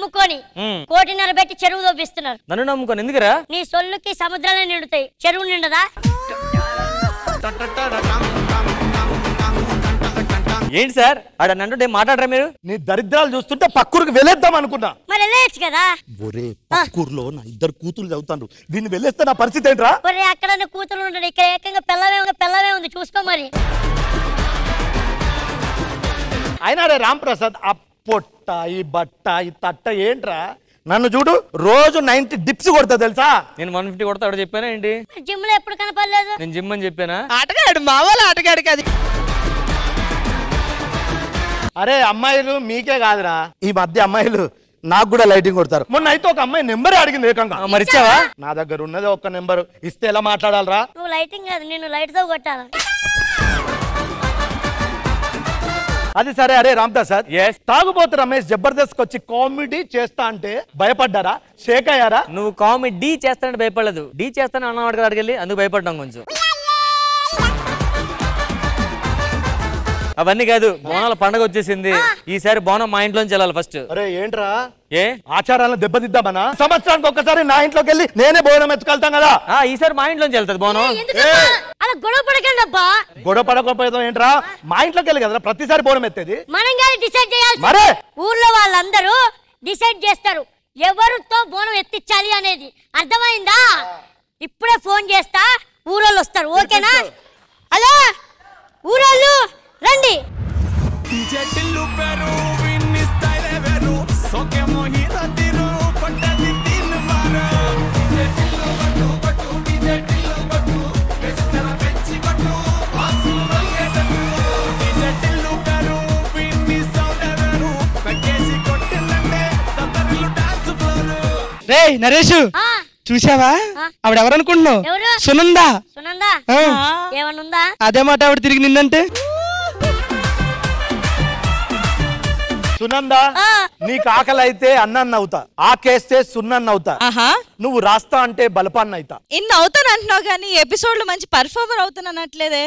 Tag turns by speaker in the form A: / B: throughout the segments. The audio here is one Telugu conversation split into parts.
A: నమ్ముకొని 1.5 పెట్టి చెరువు దోపిస్తున్నారు.
B: నన్ను నమ్ముకొని ఎందుకురా?
A: నీ సొల్లుకి సముద్రాలే నిండుతాయి, చెరువు నిండదా?
B: ఏంటి సార్ ఆడ నంటుంటే మాట్లాడరా మీరు?
C: నీ దరిద్రాలు చూస్తుంటే పక్కూరికి వెళ్ళేద్దాం అనుకున్నా.
A: మరి వెళ్ళేచ్చు కదా.
C: ఒరే పక్కూరులో నా 2 కూతురు చదువుతాను, దీన్ని వెళ్ళేస్తే నా పరిస్థితి ఏంట్రా?
A: ఒరే అక్కడ కూతురు ఉంటాడు, ఇక్కడ ఏకంగా పిల్లవే ఉంది, చూసుకో మరి.
C: అయినా రే రాంప్రసాద్, ఆ పొట్ట ఈ బట్ట ఈ తట్ట ఏంట్రా? నన్ను చూడు, రోజు 90 డిప్స్ కొడతా తెలుసా?
B: నేను 150 కొడతా ఆవిడ చెప్పానా ఏంటి?
A: జిమ్ లో ఎప్పుడు కనపడలేదు.
B: నేను జిమ్ అని చెప్పానా?
D: ఆటగాడు మావాళ్ళ ఆటగాడు కాదు.
C: అరే అమ్మాయిలు మీకే కాదురా, ఈ మధ్య అమ్మాయిలు నాకు కూడా లైటింగ్ కొడతారు. మొన్న అయితే ఒక అమ్మాయి నెంబర్ అడిగింది ఏకంగా.
B: మరిచావా?
C: నా దగ్గర ఉన్నది ఒక్క నెంబర్, ఇస్తే ఎలా మాట్లాడాలరా?
A: నువ్వు లైటింగ్ కాదు, నేను లైట్ తో కొట్టాలా?
C: అది సరే. అరే రాంప్రసాద్, తాగుబోతు రమేష్ జబర్దస్త్ వచ్చి కామెడీ చేస్తా అంటే భయపడ్డారా, షేక్ అయ్యారా?
B: నువ్వు కామెడీ చేస్తానంటే భయపడలేదు, డీ చేస్తాను అన్నమాట కదా అడిగి, అందుకు భయపడ్డాం కొంచెం. అవన్నీ కాదు, బోనాల పండగ వచ్చేసింది, ఈసారి బోనం మా ఇంట్లోంచి వెళ్ళాలి ఫస్ట్.
C: అరే ఏంట్రా,
B: ఏ
C: ఆచారాలను దెబ్బతిద్దామనా? సంవత్సరానికి ఒక్కసారి నా ఇంట్లోకి వెళ్ళి నేనే బోనం ఎత్తుకెళ్తాం కదా.
B: ఈసారి మా ఇంట్లోంచి వెళ్తాది బోనం.
A: అలా గొడవ పడకండి అబ్బా.
C: గొడవ పడకపోతే ఏంట్రా, మా ఇంట్లోకి వెళ్ళి కదా ప్రతిసారి బోనం ఎత్తేది.
A: మనం కానీ డిసైడ్ చేయాలి.
C: మరే
A: ఊర్లో వాళ్ళందరూ డిసైడ్ చేస్తారు ఎవరితో బోనం ఎత్తించాలి అనేది, అర్థమైందా? ఇప్పుడే ఫోన్ చేస్తా, ఊరోళ్ళు వస్తారు, ఓకేనా? హలో ఊరోళ్ళు రండి.
D: రే నరేష్, చూసావా ఆవిడ ఎవరనుకుంటున్నావు? సునందా.
A: సునందా ఏమనుందా?
D: అదే మాట ఆవిడ తిరిగి నిన్నంటే.
C: సునందా, నీకు ఆకలి అయితే అన్నాన్ని అవుతా, ఆకేస్తే సున్నాన్ని అవుతా, నువ్వు రాస్తా అంటే బలపాన్ని అవుతా.
E: ఇన్ని అవుతాను అంటున్నావు కానీ ఎపిసోడ్ లో మంచి పర్ఫార్మర్ అవుతాను అనట్లేదే.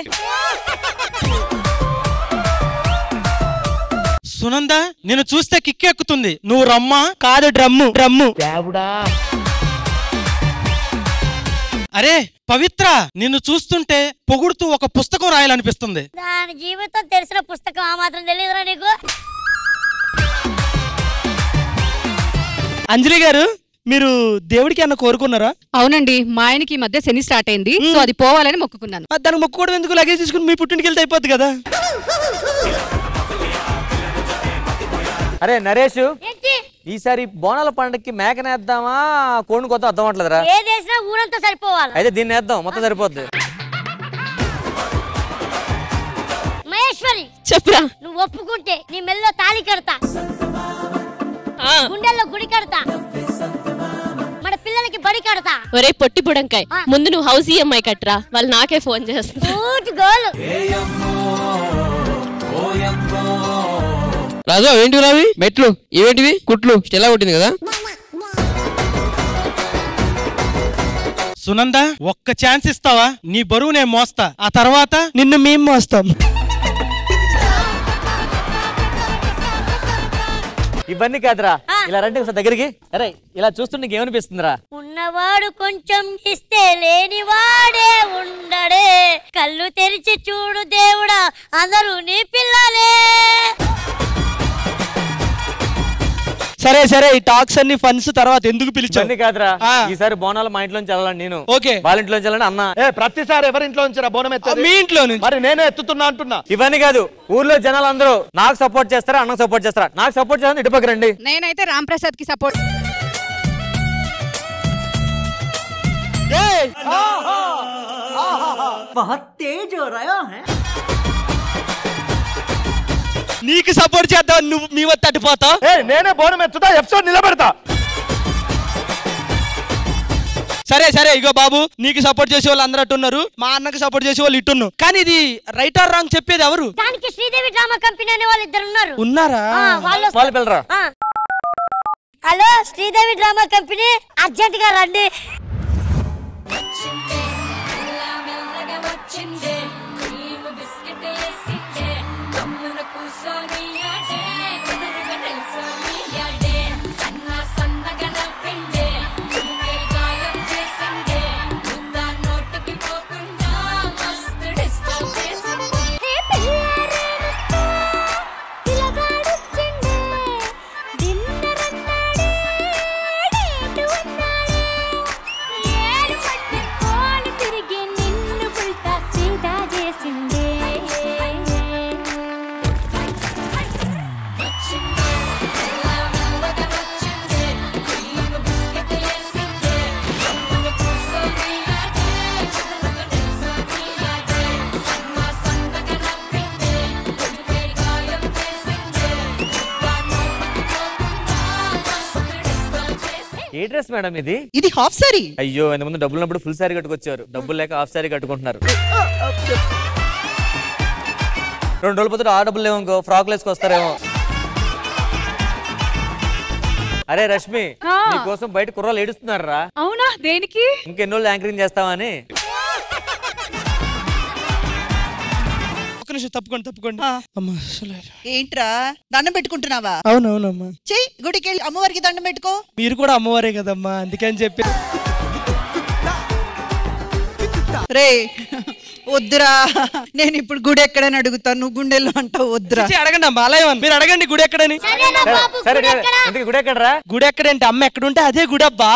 D: సునంద నేను చూస్తే కిక్కెక్కుతుంది, నువ్వు రమ్మా కాదు డ్రమ్ము డ్రమ్ము. అరే పవిత్ర, నిన్ను చూస్తుంటే పొగుడుతూ ఒక పుస్తకం రాయాలనిపిస్తుంది.
A: దాని జీవితం తెలిసిన పుస్తకం ఆ మాత్రం తెలియదురా నీకు?
D: అంజలి గారు, మీరు దేవుడికి అన్న కోరుకున్నారా?
F: అవునండి, మా ఆయనకి ఈ మధ్య శని స్టార్ట్ అయింది, సో అది పోవాలని మొక్కుకున్నాను.
D: దానికి మొక్కుకోవడం ఎందుకు? లగేజ్ తీసుకుని మీ పుట్టింటికి వెళ్తే అయిపోద్ది కదా.
B: అరే నరేష్, ఈసారి బోనాల పండుగకి మేకనేద్దామా కోడిని కొత్త అర్థం అవట్లేదురా?
A: ఏదేసినా ఊరంతా సరిపోవాలి.
B: అయితే దీన్ని వేద్దాం, మొత్తం సరిపోద్ది.
A: మహేశ్వరి
F: చెప్పురా.
A: నువ్వు ఒప్పుకుంటే నీ మెల్లో తాళి కడతా, గుండెల్లో గుడి కడతా, మన పిల్లలకి బడి కడతా.
F: ఒరే పొట్టి బుడంకాయ్, ముందు నువ్వు హౌస్ ఈఎంఐ కట్టరా, వాళ్ళు నాకే ఫోన్ చేస్తా.
G: రాజు ఏంటి రావి మెట్లు ఏవేంటివి కుట్లు స్టెలా కొట్టింది కదా.
D: సునంద, ఒక్క ఛాన్స్ ఇస్తావా? నీ బరువు నేను మోస్తా, ఆ తర్వాత నిన్ను మేము మోస్తాం.
B: ఇవన్నీ కాదురా, ఇలా రండి ఒకసారి దగ్గరికి. అరే ఇలా చూస్తుంటే నీకేమనిపిస్తుందిరా?
A: ఉన్నవాడు కొంచెం ఇస్తే లేనివాడే ఉండడే, కళ్ళు తెరిచి చూడు దేవుడా అందరూ నీ పిల్లలే.
D: సరే సరే, ఈ టాక్స్ అన్ని ఫన్స్ తర్వాత ఎందుకు పిలిచావు?
B: కాదురా, ఈసారి బోనాలు మా ఇంట్లోంచి వెళ్ళాలి. నేను
D: ఓకే,
B: వాళ్ళ ఇంట్లోంచి వెళ్ళండి అన్న.
C: ప్రతిసారి ఎవరి ఇంట్లో నుంచి బోనం ఎత్తారు?
D: మీ ఇంట్లో నుంచి.
C: మరి నేనే ఎత్తుతున్నా అంటున్నా.
B: ఇవన్నీ కాదు, ఊర్లో జనాలు అందరూ నాకు సపోర్ట్ చేస్తారా అన్నకు సపోర్ట్ చేస్తారా? నాకు సపోర్ట్ చేస్తాను, ఇటు పక్క రండి.
F: నేనైతే రాంప్రసాద్ కి సపోర్ట్.
D: నీకు సపోర్ట్ చేద్దాం, నువ్వు మీ వద్ద తట్టిపోతావు.
C: నేనే బోనం ఎత్తుతా, ఎపిసోడ్ నిలబెడతా.
D: సరే సరే, ఇగో బాబు, నీకు సపోర్ట్ చేసే వాళ్ళు అందరూ అట్టున్నారు, మా అన్నకు సపోర్ట్ చేసే వాళ్ళు ఇట్టున్నారు. కానీ ఇది రైట్ ఆర్ రాంగ్ చెప్పేది ఎవరు?
A: దానికి శ్రీదేవి డ్రామా కంపెనీ అనే వాళ్ళు ఇద్దరు ఉన్నారు.
D: ఉన్నారా?
B: వాళ్ళు పిల్లరా.
A: Hello Sridevi drama company, urgent గా రండి.
B: ఏ డ్రెస్ మేడం ఇది?
H: ఇది హాఫ్ సారీ.
B: అయ్యో ఇంతకుముందు డబ్బులు ఉన్నప్పుడు ఫుల్ సారీ కట్టుకొచ్చారు, డబ్బులు లేక హాఫ్ సారీ కట్టుకుంటున్నారు. 2 రోజుల పోతే ఆ డబ్బులు లేవు, ఇంకో ఫ్రాక్లు వేసుకొస్తారేమో. అరే రష్మి, నీకోసం బయట కుర్రాలు ఏడుస్తున్నారా?
I: అవునా? దేనికి?
B: ఇంకెన్ని రోజులు యాంకరింగ్ చేస్తావని.
D: తప్పుకోండి.
H: ఏంట్రా దండం పెట్టుకుంటున్నావా?
D: అవునవునమ్మా.
H: చెయ్యి గుడికి వెళ్ళి అమ్మవారికి దండం పెట్టుకో.
D: మీరు కూడా అమ్మవారే కదమ్మా, అందుకని చెప్పి.
H: రే వద్దురా, నేను ఇప్పుడు గుడి ఎక్కడని అడుగుతాను, నువ్వు గుండెల్లో అంటావు. వద్దురా.
D: అడగండి అమ్మా, అలా మీరు అడగండి గుడి ఎక్కడని.
B: గుడి ఎక్కడరా?
D: గుడి ఎక్కడంటే అమ్మ ఎక్కడుంటే అదే గుడి అబ్బా.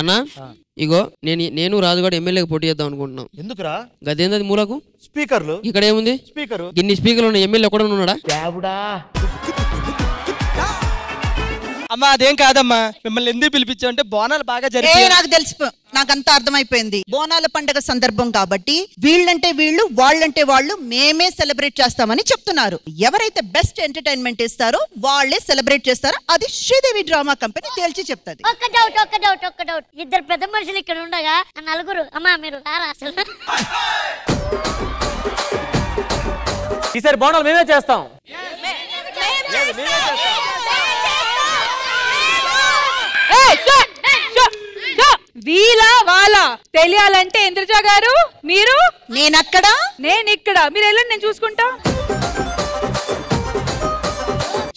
G: అన్నా ఇగో నేను రాజుగాడు ఎమ్మెల్యేకి పోటీ చేద్దాం అనుకుంటున్నాం.
C: ఎందుకురా?
G: గదేంది మూలకు
C: స్పీకర్లు.
G: ఇక్కడ ఏముంది?
C: స్పీకర్.
G: ఇన్ని స్పీకర్లు ఉన్నాయి, ఎమ్మెల్యే ఎక్కడ ఉన్నాడా?
D: అమ్మా అదేం కాదమ్మా, మిమ్మల్ని ఎందుకు పిలిపించామంటే బోనాలు బాగా
H: జరిగాయి. నాకు తెలిసిపో, నాకంతా అర్థమైపోయింది. బోనాల పండుగ సందర్భం కాబట్టి వీళ్ళంటే వీళ్ళు, వాళ్ళంటే వాళ్ళు, మేమే సెలబ్రేట్ చేస్తామని చెప్తున్నారు. ఎవరైతే బెస్ట్ ఎంటర్టైన్మెంట్ ఇస్తారో వాళ్ళే సెలబ్రేట్ చేస్తారో అది శ్రీదేవి డ్రామా కంపెనీ తేల్చి చెప్తుంది.
A: ఒక్క డౌట్. ఇద్దరు పెద్ద మనుషులు ఇక్కడ ఉండగా నలుగురు అమ్మా మీరు రారా అసలు?
B: ఈసారి బోనాలు మేమే చేస్తాం.
I: వీళ్ళ వాళ్ళ తెలియాలంటే ఇంద్రజ గారు మీరు,
H: నేనక్కడ
I: నేనిక్కడ, మీరు వెళ్ళండి నేను చూసుకుంటా.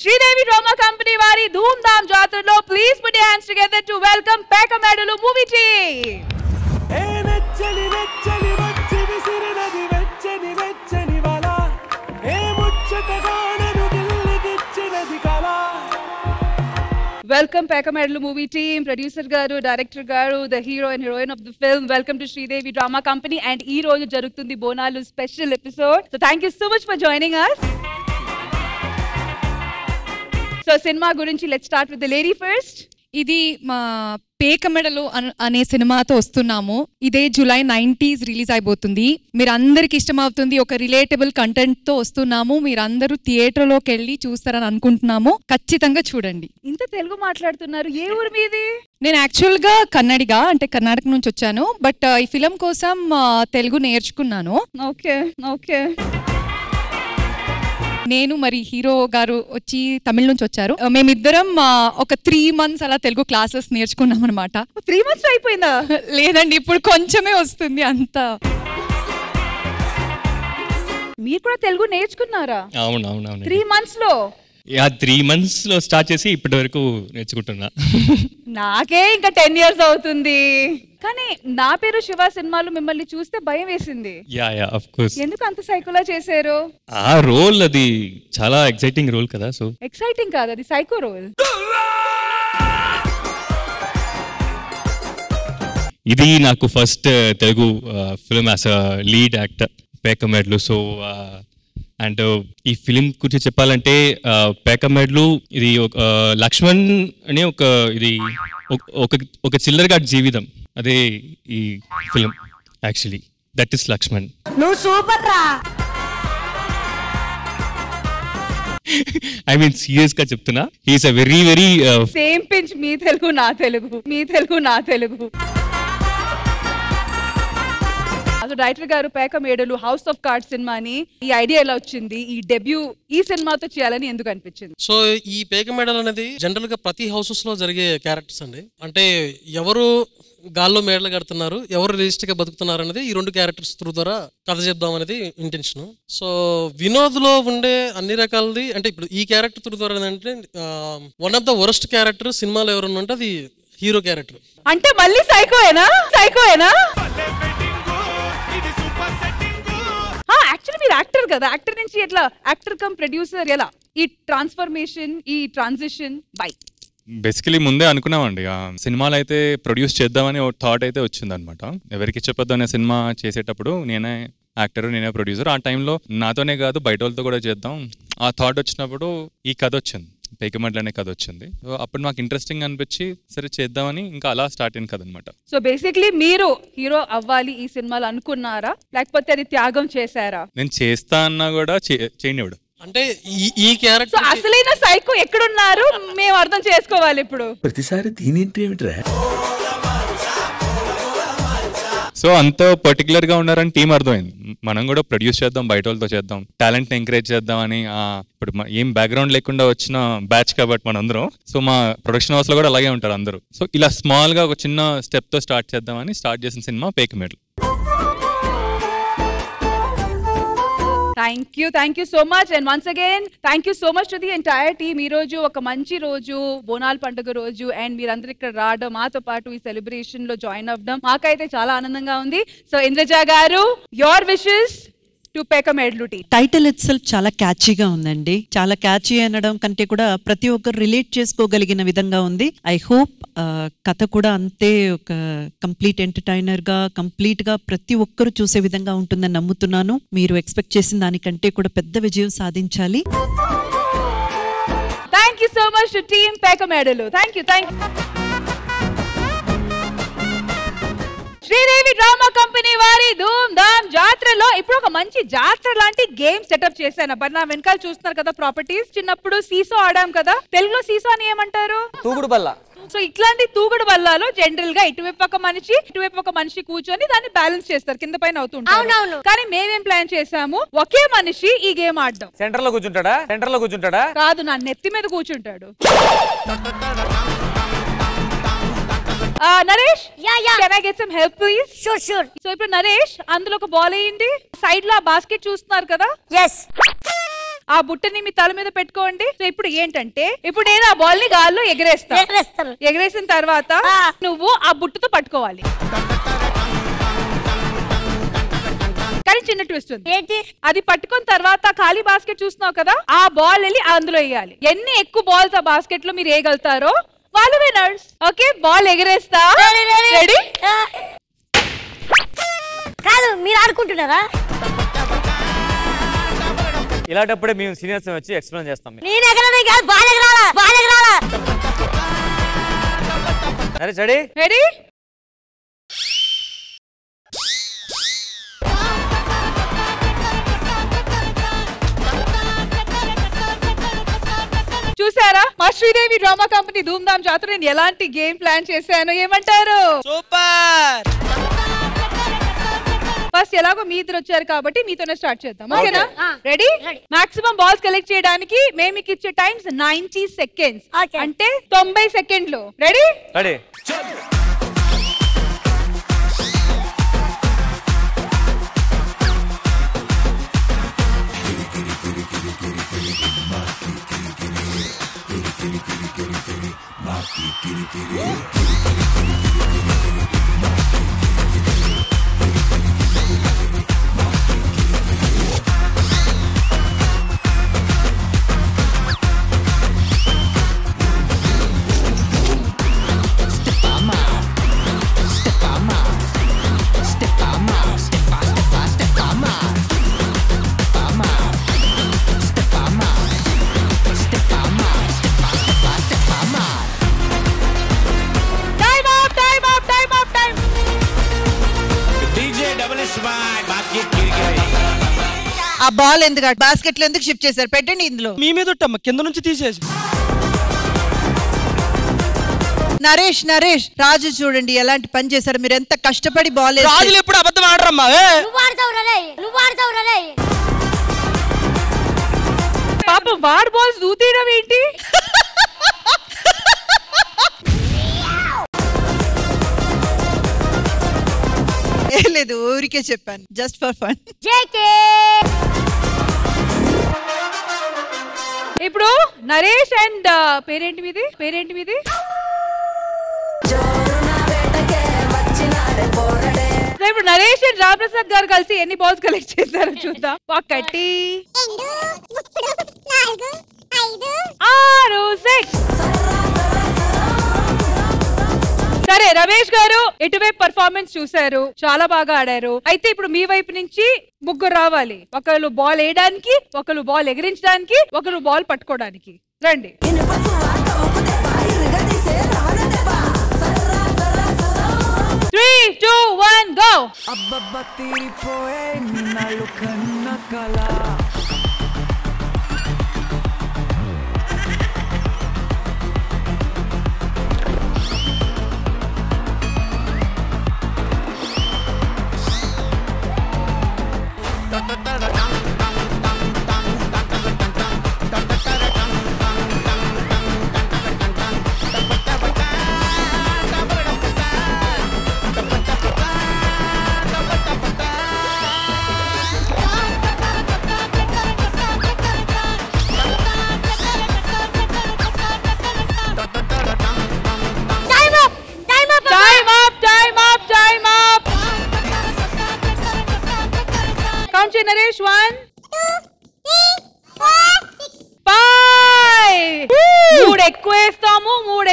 I: శ్రీదేవి డ్రామా కంపెనీ వారి ధూమ్ ధామ్ జాతరలో please put your hands together to welcome Pekamedalu movie team. Welcome Pekamedlu movie team, producer garu, director garu, the hero and heroine of the film. Welcome to Sridevi Drama Company and ee roju jarugutundi Bonalu special episode. So thank you so much for joining us. So cinema gurinchi, let's start with the lady first.
J: ఇది మా పేకమెడలు అనే సినిమాతో వస్తున్నాము. ఇదే జూలై 90s రిలీజ్ అయిపోతుంది. మీరు అందరికి ఇష్టమవుతుంది. ఒక రిలేటబుల్ కంటెంట్ తో వస్తున్నాము. మీరందరూ థియేటర్లోకి వెళ్ళి చూస్తారని అనుకుంటున్నాము. ఖచ్చితంగా చూడండి.
I: ఇంత తెలుగు మాట్లాడుతున్నారు, ఏ ఊరు మీది?
J: నేను యాక్చువల్ గా కన్నడిగా, అంటే కర్ణాటక నుంచి వచ్చాను. బట్ ఈ ఫిలం కోసం తెలుగు నేర్చుకున్నాను.
I: ఓకే.
J: నేను మరి హీరో గారు వచ్చి తమిళ నుంచి వచ్చారు. మేమిద్దరం ఒక 3 months అలా తెలుగు క్లాసెస్ నేర్చుకున్నాం అనమాట.
I: 3 months అయిపోయిందా?
J: లేదండి, ఇప్పుడు కొంచెమే వస్తుంది అంతా.
I: మీరు కూడా తెలుగు నేర్చుకున్నారా?
K: అవును
I: 3 months లో?
K: 3 months లో స్టార్ట్ చేసి ఇప్పటి వరకు నేర్చుకుంటున్నా.
I: నాకే ఇంకా 10 years అవుతుంది. కానీ నా పేరు శివ సినిమాలో మిమ్మల్ని చూస్తే భయం వేసింది.
K: Yeah of course.
I: ఎందుకు అంత సైకోలా చేశారు?
K: ఆ రోల్ అది చాలా ఎక్సైటింగ్ రోల్ కదా. సో
I: ఎక్సైటింగ్ కాదు, అది సైకో రోల్.
K: ఇది నాకు first Telugu film as a lead actor Pekamedalu. So and ఈ ఫిలిం గురించి చెప్పాలంటే పేకమేడ్లు ఇది లక్ష్మణ్ అనే ఒక చిల్లరగాడి జీవితం, అదే ఈ film. Actually that is Lakshman.
A: నువ్వు సూపర్ రా.
K: ఐ మీన్ సీరియస్ గా చెప్తున్నా, he's a very
I: same pinch. మీ తెలుగు నా తెలుగు. అసలు డైరెక్టర్ గారు పేకమేడులు హౌస్ ఆఫ్ కార్డ్స్ సినిమాని ఈ ఐడియా ఎలా వచ్చింది? ఈ డెబ్యూ ఈ సినిమాతో చేయాలని ఎందుకు అనిపించింది?
L: సో ఈ పేకమేడలు అనేది జనరల్ గా ప్రతి హౌసెస్ లో జరిగే క్యారెక్టర్స్ అండి. అంటే ఎవరు గాల్లో మేడలు కడుతున్నారు, ఎవరు రిజిస్టర్ గా బతుకుతున్నారు అనేది ఈ 2 క్యారెక్టర్స్ త్రూ ద్వారా కథ చెప్దాం అనేది ఇంటెన్షన్. సో వినోద్ లో ఉండే అన్ని రకాలది, అంటే ఇప్పుడు ఈ క్యారెక్టర్ త్రూ ద్వారా ఏంటంటే one of the worst character సినిమాలో ఎవరు ఉంటే అది హీరో క్యారెక్టర్.
I: అంటే మళ్ళీ సైకోయేనా? యాక్చువల్లీ మీరు యాక్టర్ కదా, యాక్టర్ నుంచి ఎట్లా యాక్టర్ కమ్ ప్రొడ్యూసర్, ఎలా ఈ ట్రాన్స్ఫర్మేషన్, ఈ ట్రాన్సిషన్? బై
M: బేసికలీ ముందే అనుకున్నామండి, సినిమాలు అయితే ప్రొడ్యూస్ చేద్దామని ఒక థాట్ అయితే వచ్చింది అనమాట. ఎవరికి చెప్పొద్దు అనే సినిమా చేసేటప్పుడు నేనే యాక్టర్, నేనే ప్రొడ్యూసర్. ఆ టైంలో నాతోనే కాదు బయట వాళ్ళతో కూడా చేద్దాం ఆ థాట్ వచ్చినప్పుడు ఈ కథ వచ్చింది, పేకమేడ్లు అనే కథ వచ్చింది. సో అప్పుడు నాకు ఇంట్రెస్టింగ్ అనిపించి సరే చేద్దామని ఇంకా అలా స్టార్ట్ అయిన కథ అనమాట.
I: సో బేసిక్లీ మీరు హీరో అవ్వాలి ఈ సినిమాలో అనుకున్నారా, లేకపోతే అది త్యాగం చేశారా?
M: నేను చేస్తా అన్నా కూడా చేయనివాడు.
L: అంటే ఈ క్యారెక్టర్
I: అసలైన సైకో ఎక్కడున్నారు మేము అర్థం చేసుకోవాలి ఇప్పుడు.
N: ప్రతిసారి దీనింటి ఏమిట్రా?
M: సో అంత పర్టికులర్ గా ఉన్నారని టీం అర్థమైంది. మనం కూడా ప్రొడ్యూస్ చేద్దాం, బయట వాళ్ళతో చేద్దాం, టాలెంట్ ని ఎంకరేజ్ చేద్దాం అని. ఇప్పుడు ఏం బ్యాక్గ్రౌండ్ లేకుండా వచ్చిన బ్యాచ్ కాబట్టి మనందరం. సో మా ప్రొడక్షన్ హౌస్ లో కూడా అలాగే ఉంటారు అందరూ. సో ఇలా స్మాల్ గా ఒక చిన్న స్టెప్ తో స్టార్ట్ చేద్దామని స్టార్ట్ చేసిన సినిమా Pekamedalu.
I: Thank you so much and once again thank you so much to the entire team. ఈ రోజు ఒక మంచి రోజు, బోనాల పండుగ రోజు, అండ్ మీరందరూ ఇక్కడ రావడం, మాతో పాటు ఈ సెలబ్రేషన్ లో జాయిన్ అవ్వడం మాకైతే చాలా ఆనందంగా ఉంది. సో ఇంద్రజ గారు, your wishes to Pekamedalu team.
H: Title itself చాలా క్యాచీగా ఉందండి. చాలా క్యాచీ అనడం కంటే కూడా ప్రతి ఒక్కరు రిలేట్ చేసుకోగలిగిన విధంగా ఉంది. ఐ హోప్ కథ కూడా అంతే ఒక కంప్లీట్ ఎంటర్టైనర్ గా, కంప్లీట్ గా ప్రతి ఒక్కరు చూసే విధంగా ఉంటుందని నమ్ముతున్నాను. మీరు ఎక్స్పెక్ట్ చేసిన దానికంటే కూడా పెద్ద విజయం సాధించాలి.
I: Thank you so much to team Pekamedalu. Thank you. Sridevi drama company వారి ధూమ్ ధామ్ జాత్రలో ఇప్పుడు ఒక మంచి జాతర లాంటి గేమ్ సెటప్ చేశాను. నా వెనకాల చూస్తున్నారు కదా ప్రాపర్టీస్. చిన్నప్పుడు సీసో ఆడాం కదా, తెలుగులో సీసో అని ఏమంటారు?
B: తూగుడు బల్ల.
I: సో ఇట్లాంటి తూగుడు బల్లాలో జనరల్ గా ఇటువైపు ఒక మనిషి కూర్చొని దాన్ని బ్యాలెన్స్ చేస్తారు, కింద పైన అవుతుంటారు. కానీ మేమేం ప్లాన్ చేసాము, ఒకే మనిషి ఈ గేమ్ ఆడడం.
B: సెంటర్ లో కూర్చుంటాడా?
I: కాదు, నా నెత్తి మీద కూర్చుంటాడు. Naresh, can I get some help please?
A: Sure.
I: So ఇప్పుడు నరేష్ అందులో ఒక బాల్ వేయండి. సైడ్ లో ఆ బాస్కెట్ చూస్తున్నారు కదా, ఆ బుట్టని మీ తల మీద పెట్టుకోండి. సో ఇప్పుడు ఏంటంటే, ఇప్పుడు నేను ఆ బాల్ ని గాల్లో ఎగరేసిన తర్వాత నువ్వు ఆ బుట్టతో పట్టుకోవాలి. కానీ చిన్న ట్విస్ట్ ఉంది. అది పట్టుకున్న తర్వాత ఖాళీ బాస్కెట్ చూస్తున్నావు కదా, ఆ బాల్ వెళ్ళి అందులో వేయాలి. ఎన్ని ఎక్కువ బాల్స్ ఆ బాస్కెట్ లో మీరు వేయగలుగుతారో వాళ్ళు విన్నర్స్. ఓకే, బాల్ ఎగరేస్తా. రెడీ?
A: కాదు, మీరు ఆడుకుంటున్నారా?
B: ఇలాంటప్పుడే మేము సీనియర్స్ వచ్చి ఎక్స్ప్లెయిన్ చేస్తాం.
A: నేను ఎగరనే కాదు, బాల్ ఎగరాలా.
B: రెడీ?
I: చూసారా మా శ్రీదేవి డ్రామా కంపెనీ ధూమ్ ధామ్ జాతర నేను ఎలాంటి గేమ్ ప్లాన్ చేశాను, ఏమంటారు?
D: సూపర్.
I: ఫస్ట్ ఎలాగో మీ ఇద్దరు వచ్చారు కాబట్టి మీతోనే స్టార్ట్ చేద్దాం. ఓకేనా? రెడీ? మాక్సిమం బాల్స్ కలెక్ట్ చేయడానికి మేము మీకు ఇచ్చే టైమ్స్ 90 సెకండ్స్, అంటే 90 సెకండ్లు. రెడీ?
H: ఆ బాల్ ఎందుకు బాస్కెట్ లో ఎందుకు షిఫ్ట్ చేశారు? పెట్టండి ఇందులో.
D: మీ మీద ఉంటాం, కింద నుంచి తీసేసి.
H: నరేష్ రాజు చూడండి ఎలాంటి పని చేశారు. మీరు ఎంత కష్టపడి బాల్.
D: రాజులు ఎప్పుడు అబద్ధం ఆడరమ్మా.
I: పాపం వాడు బాల్స్ దూతీయడం ఏంటి?
H: లేదు, ఊరికే చెప్పాను, జస్ట్ ఫర్ ఫన్.
I: ఇప్పుడు నరేష్ అండ్ పేరేంటి మీది? ఇప్పుడు నరేష్ అండ్ రామప్రసాద్ గారు కలిసి ఎన్ని బాల్స్ కలెక్ట్ చేశారో చూద్దాం. 1 2 3 సరే, రమేష్ గారు ఎటువైపు పర్ఫార్మెన్స్ చూశారు, చాలా బాగా ఆడారు. అయితే ఇప్పుడు మీ వైపు నుంచి ముగ్గురు రావాలి. ఒకరు బాల్ వేయడానికి, ఒకరు బాల్ ఎగిరించడానికి, ఒకరు బాల్ పట్టుకోవడానికి. రండి. 3 2 1 గో.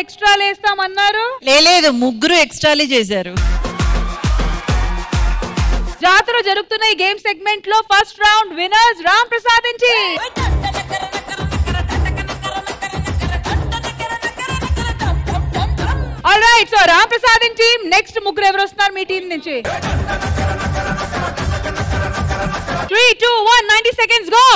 I: ఎక్స్ట్రా లేస్తామన్నారు.
H: లేదు, ముగ్గురు ఎక్స్ట్రాలే చేశారు.
I: జాతర జరుగుతున్న ఈ గేమ్ సెగ్మెంట్ లో first round winners Ram Prasad నుంచి. Alright, so Ram Prasad team next ముగ్గురు ఎవరు వస్తున్నారు మీ టీం నుంచి? 3, 2, 1 90 seconds go.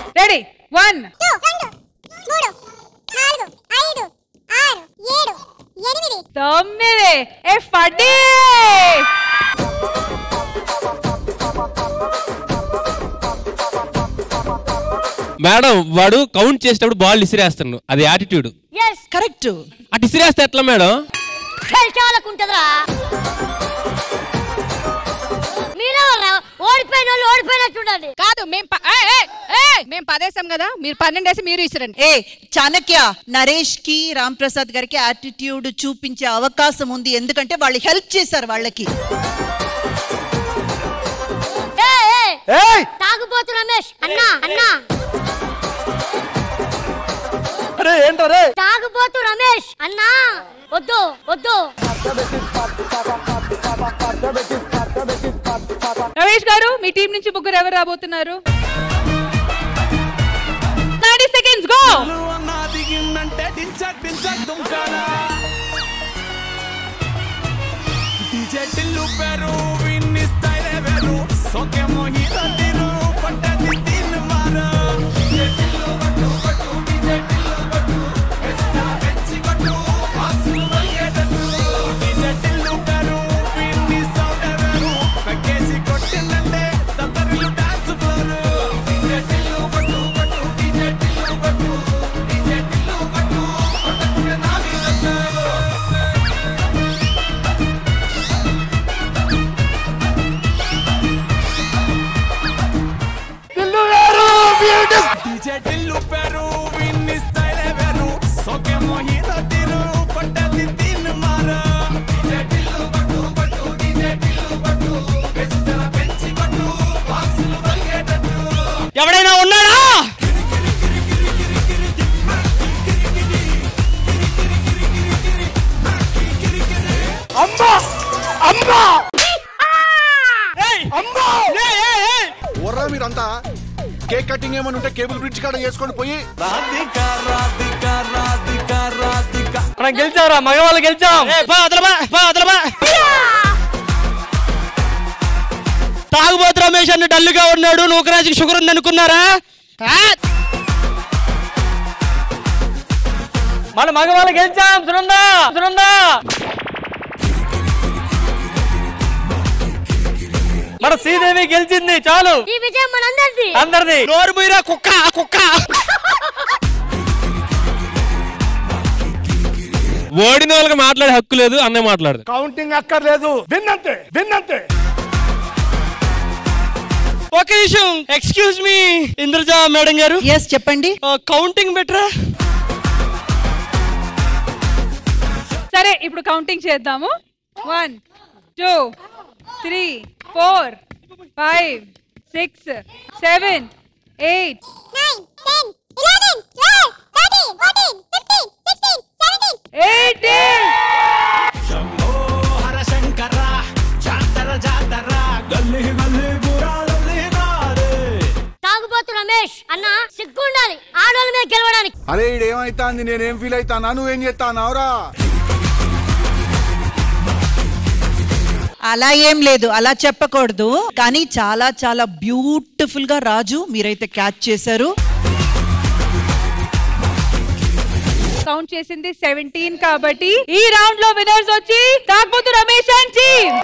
I: Ready? 1, 2, 3, 4, 5, 6, 7, 8. Faddi!
G: Madam వాడు కౌంట్ చేసేటప్పుడు బాల్ ఇసిరేస్తాడు, అది యాటిట్యూడ్.
H: కరెక్ట్.
G: అటు ఇసిరేస్తే ఎట్లా మేడం?
A: చాలకుంటదా ఓడిపోయిన వాళ్ళు ఓడిపోయినట్టుండండి.
O: కాదు, మేము 10 వేసాం కదా, మీరు 12 వేసి మీరు ఇసిరండి.
H: చాణక్య, నరేష్ కి రామ్ ప్రసాద్ గారికి యాటిట్యూడ్ చూపించే అవకాశం ఉంది, ఎందుకంటే వాళ్ళు హెల్ప్ చేశారు వాళ్ళకి.
A: తాగుబోతు రమేష్ అన్నా అన్నా తాగుబోతు రమేష్ అన్నా వద్దు వద్దు.
I: రమేష్ గారు, మీ టీం నుంచి ముగ్గురు ఎవరు రాబోతున్నారు? 90 seconds go.
D: ఎవడైనా ఉన్నాడా?
C: అమ్మా అమ్మా
P: మీరంతా కేక్ కటింగ్ ఏమని ఉంటే కేబుల్ బ్రిడ్జ్ కాడ చేసుకొని పోయి.
B: మనం గెలిచారా? మగవాళ్ళు గెలిచాం.
D: తాగుబోతు రమేష్ అన్న డల్లుగా ఉన్నాడు, నూకరాజుకి షుగర్ ఉంది అనుకున్నారా?
B: మన మగవాళ్ళు గెలిచాం. సునందా సునందా మన శ్రీదేవి గెలిచింది. చాలు,
A: ఈ విజయం మనందరిది.
B: అందరిది.
D: నోరు మీరా కుక్క కుక్క.
G: ఓడిన వాళ్ళకి మాట్లాడే హక్కు లేదు, అన్నయ్య మాట్లాడదు.
C: కౌంటింగ్ అక్కర్లేదు, విన్నంతే విన్నంతే.
D: ఒక నిమిషం, ఎక్స్క్యూజ్ మీ ఇంద్రజ మేడం గారు.
H: ఎస్, చెప్పండి.
D: కౌంటింగ్ బెటరా?
I: సరే, ఇప్పుడు కౌంటింగ్ చేద్దాము. 1, 2, 3, 4, 5, 6, 7, 8, 9, 10, 11, 12, 13, 14, 15, 16, 17, 18.
A: తాగుబోతు రమేష్ అన్న సిగ్గుండాలి ఆడోళ్ళ మీద గెలవడానికి.
P: అరే ఇదేమైతాంది, నేనేం ఫీల్ అవుతానా, నువ్వేం చేస్తానావురా?
H: అలా ఏం లేదు, అలా చెప్పకూడదు. కానీ చాలా చాలా బ్యూటిఫుల్ గా రాజు మీరైతే క్యాచ్ చేశారు.
I: కౌంట్ చేసింది 17 కాబట్టి ఈ రౌండ్ లో విన్నర్స్ వచ్చి కాకపోతే రమేష్ అండ్ టీమ్.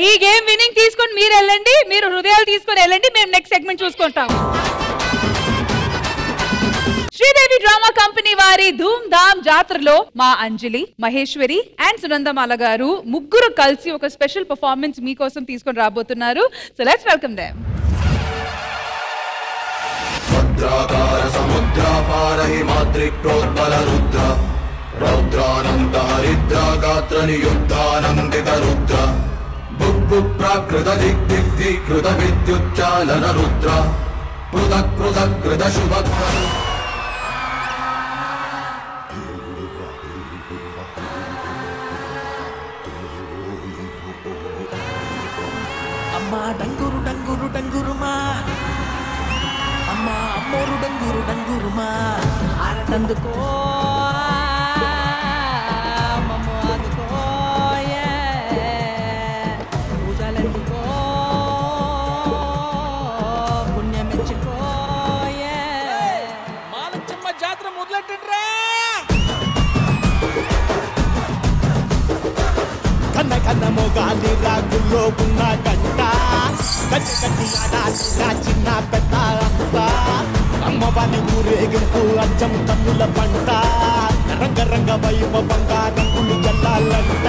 I: ఈ గేమ్ విన్నింగ్ తీసుకొని మీరు వెళ్ళండి, మీరు హృదయాలు తీసుకొని వెళ్ళండి, మేము నెక్స్ట్ సెగ్మెంట్ చూసుకుంటాం. శ్రీదేవి డ్రామా కంపెనీ వారి ధూమ్ ధామ్ జాతరలో మా అంజలి, మహేశ్వరి అండ్ సునందమాల గారు ముగ్గురు కలిసి ఒక స్పెషల్ పర్ఫార్మెన్స్ మీకోసం తీసుకొని రాబోతున్నారు. So let's welcome them.
Q: భద్రాకార సముద్రాపార హిమాద్రిప్రోద్బల రుద్ర రౌద్రానంద హరిద్ర గాత్ర నియుద్ధానందిత రుద్ర బుబ్బు ప్రాకృత దిగ్దిగ్ధీకృత విద్యుచ్చాలన రుద్ర పృథక్ పృథక్ కృత శుభ.
R: అమ్మా డంగురు డంగురు డంగురుమా, అమ్మా అమ్మోరు డంగురు డంగురుమా, ఆనందుకో మమ్మో అందుకో పూజలందుకో పుణ్యమెచ్చుకో మాలచ్చమ్మ జాతర మొదలెట్టండ్రా.
S: కన్న కన్న మొగాలి రాగుల్లో ఉన్న గంట గట్టి గట్టి ఆడాలి నా చిన్న పెద్ద అంతా అమ్మవారి ఊరేగింపు అచ్చం తన్నుల పంట రంగ రంగ వైభవంగా రంగులు జల్లాలంట.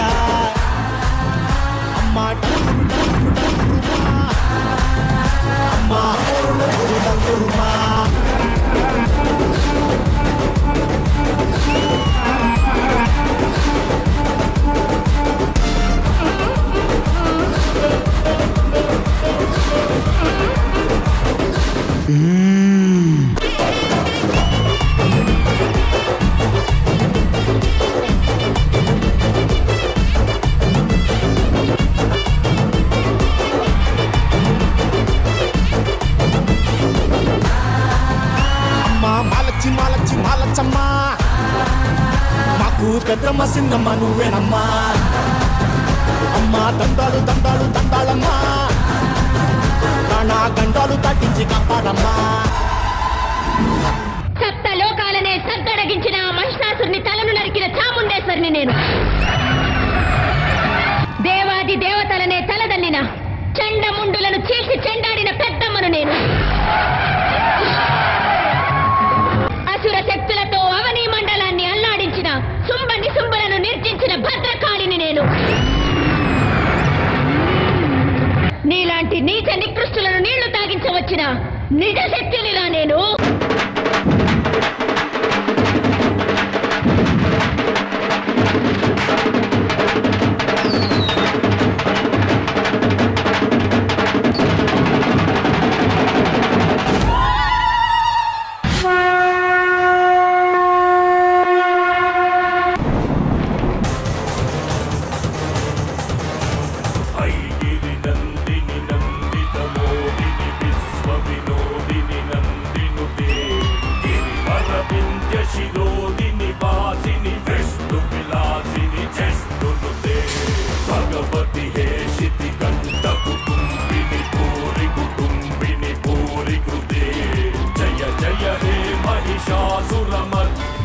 S: అమ్మా అమ్మా మాలచ్చమ్మా మాకు పెద్దమ్మ సిన్నమ్మ నువ్వేనమ్మా. అమ్మా దండాలు దండాలు దండాలమ్మా, నా గండాలు తగ్గించి కాపాడమ్మా.
T: సప్త లోకాలనే సద్దడగించిన మహిషాసుని తలను నరికిన చాముండేశ్వరిని నేను. దేవాది దేవతలనే తలదల్లిన చండముండులను చీల్చి చెండాడిన పెద్దమ్మను నేను. అసుర శక్తులతో అవనీ మండలాన్ని అల్లాడించిన శుంభ నిశుంభులను నిర్జించిన భద్రకాళిని నేను. నీలాంటి నీచ నికృష్టులను నీళ్లు తాగించవచ్చిన నిజ శక్తినిలా నేను.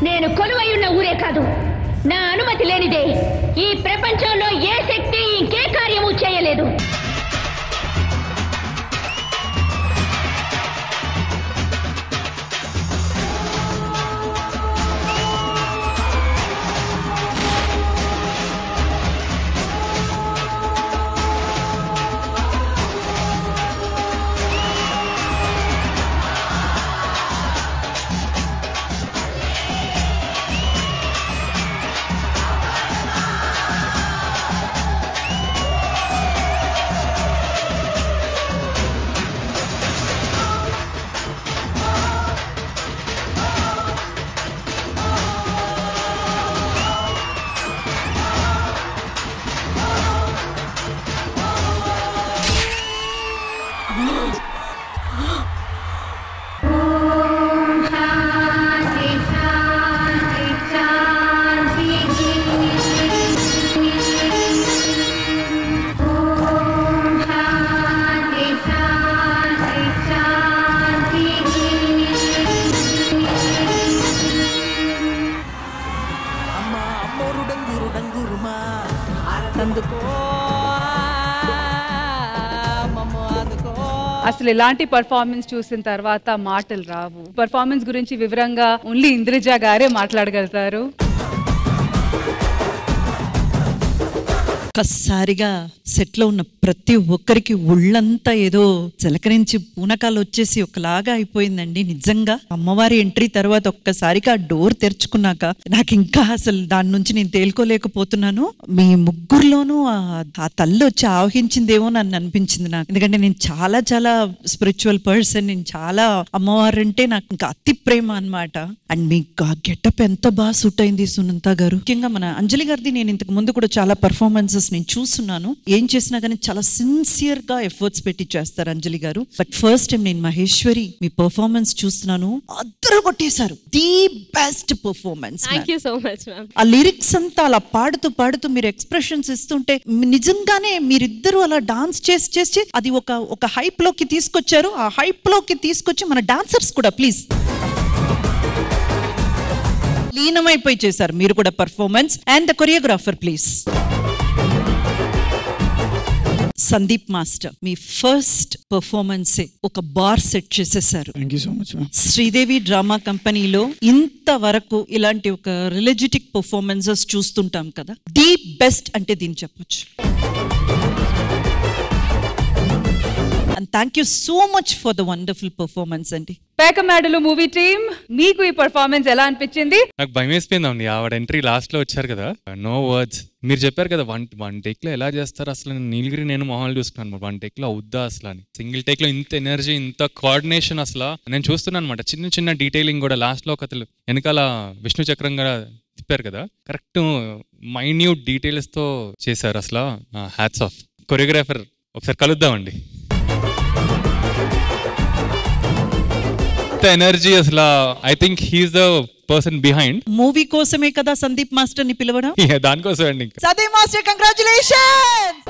T: నేను కొలువైయున్న ఊరే కాదు, నా అనుమతి లేనిదే ఈ ప్రపంచంలో ఏ శక్తి ఇంకే కార్యము చేయలేదు.
I: అసలు ఇలాంటి పర్ఫార్మెన్స్ చూసిన తర్వాత మాటలు రావు. పర్ఫార్మెన్స్ గురించి వివరంగా ఓన్లీ ఇంద్రజ గారే మాట్లాడగలుగుతారు.
H: ఒక్కసారిగా సెట్ లో ఉన్న ప్రతి ఒక్కరికి ఒళ్ళంతా ఏదో చిలకరించి పూనకాలు వచ్చేసి ఒకలాగా అయిపోయిందండి. నిజంగా అమ్మవారి ఎంట్రీ తర్వాత ఒక్కసారిగా ఆ డోర్ తెరుచుకున్నాక నాకు ఇంకా అసలు దాని నుంచి నేను తేలుకోలేకపోతున్నాను. మీ ముగ్గురులోనూ ఆ తల్లి వచ్చి ఆవహించిందేమో నన్ను అనిపించింది నాకు. ఎందుకంటే నేను చాలా చాలా స్పిరిచువల్ పర్సన్. నేను చాలా అమ్మవారు అంటే నాకు ఇంకా అతి ప్రేమ అన్నమాట. అండ్ మీకు ఆ గెటప్ ఎంత బాగా సూట్ అయింది సునంత గారు. ముఖ్యంగా మన అంజలి గారిది నేను ఇంతకు ముందు కూడా చాలా పర్ఫార్మెన్సెస్ నేను చూస్తున్నాను. ఏం చేసినా కానీ చాలా సిన్సియర్ గా ఎఫర్ట్స్ పెట్టి చేస్తారు అంజలి గారు. బట్ ఫస్ట్ టైం నేను మహేశ్వరి మీ పర్ఫార్మెన్స్ చూస్తున్నాను, అద్దరు కొట్టేశారు. The best performance.
F: Thank you so much ma'am.
H: ఆ లిరిక్స్ అంతా అలా పాడుతూ పాడుతూ మీరు ఎక్స్ప్రెషన్స్ ఇస్తుంటే నిజంగానే మీరిద్దరూ అలా డాన్స్ చేసి చేసి అది ఒక హైప్ లోకి తీసుకొచ్చారు. ఆ హైప్ లోకి తీసుకొచ్చి మన డాన్సర్స్ కూడా ప్లీజ్ లీనమైపోయి చేశారు మీరు కూడా performance. And the choreographer please. Sandeep master మీ ఫస్ట్ పర్ఫార్మెన్సే ఒక బార్ సెట్ చేసేసారు.
U: Thank you so much ma'am.
H: Sridevi drama కంపెనీలో ఇంతవరకు ఇలాంటి ఒక రిలజిటిక్ పర్ఫార్మెన్సెస్ చూస్తుంటాం కదా, ది బెస్ట్ అంటే దీన్ని చెప్పొచ్చు. And thank you so much for the wonderful performance అండి.
I: పేకమేడలు మూవీ టీమ్ మీకు ఈ పర్ఫార్మెన్స్ ఎలా అనిపించింది?
M: నాకు భయం వేసిపోయిందండి ఆవిడ ఎంట్రీ లాస్ట్ లో వచ్చారు కదా, నో వర్డ్స్. మీరు చెప్పారు కదా వన్ టేక్ లో ఎలా చేస్తారు అసలు. నీలగిరి నేను మొహాలు చూస్తున్నాను, వన్ టేక్ లో అవుద్దా అసలు అని. సింగిల్ టేక్ లో ఇంత ఎనర్జీ, ఇంత కోఆర్డినేషన్ అసలు నేను చూస్తున్నాను అనమాట. చిన్న చిన్న డీటెయిలింగ్ కూడా లాస్ట్ లో కథలు వెనకాల విష్ణు చక్రం కూడా తిప్పారు కదా, కరెక్ట్ మైన్యూట్ డీటెయిల్స్ తో చేశారు అసలు. Hats off. కొరియోగ్రాఫర్ ఒకసారి కలుద్దామండి. ఎనర్జీ అసలు. I think he is the person behind.
H: Movie కోసమే కదా సందీప్ మాస్టర్ ని పిలవడం.
M: దానికోసం అండి.
H: Sandeep master congratulations.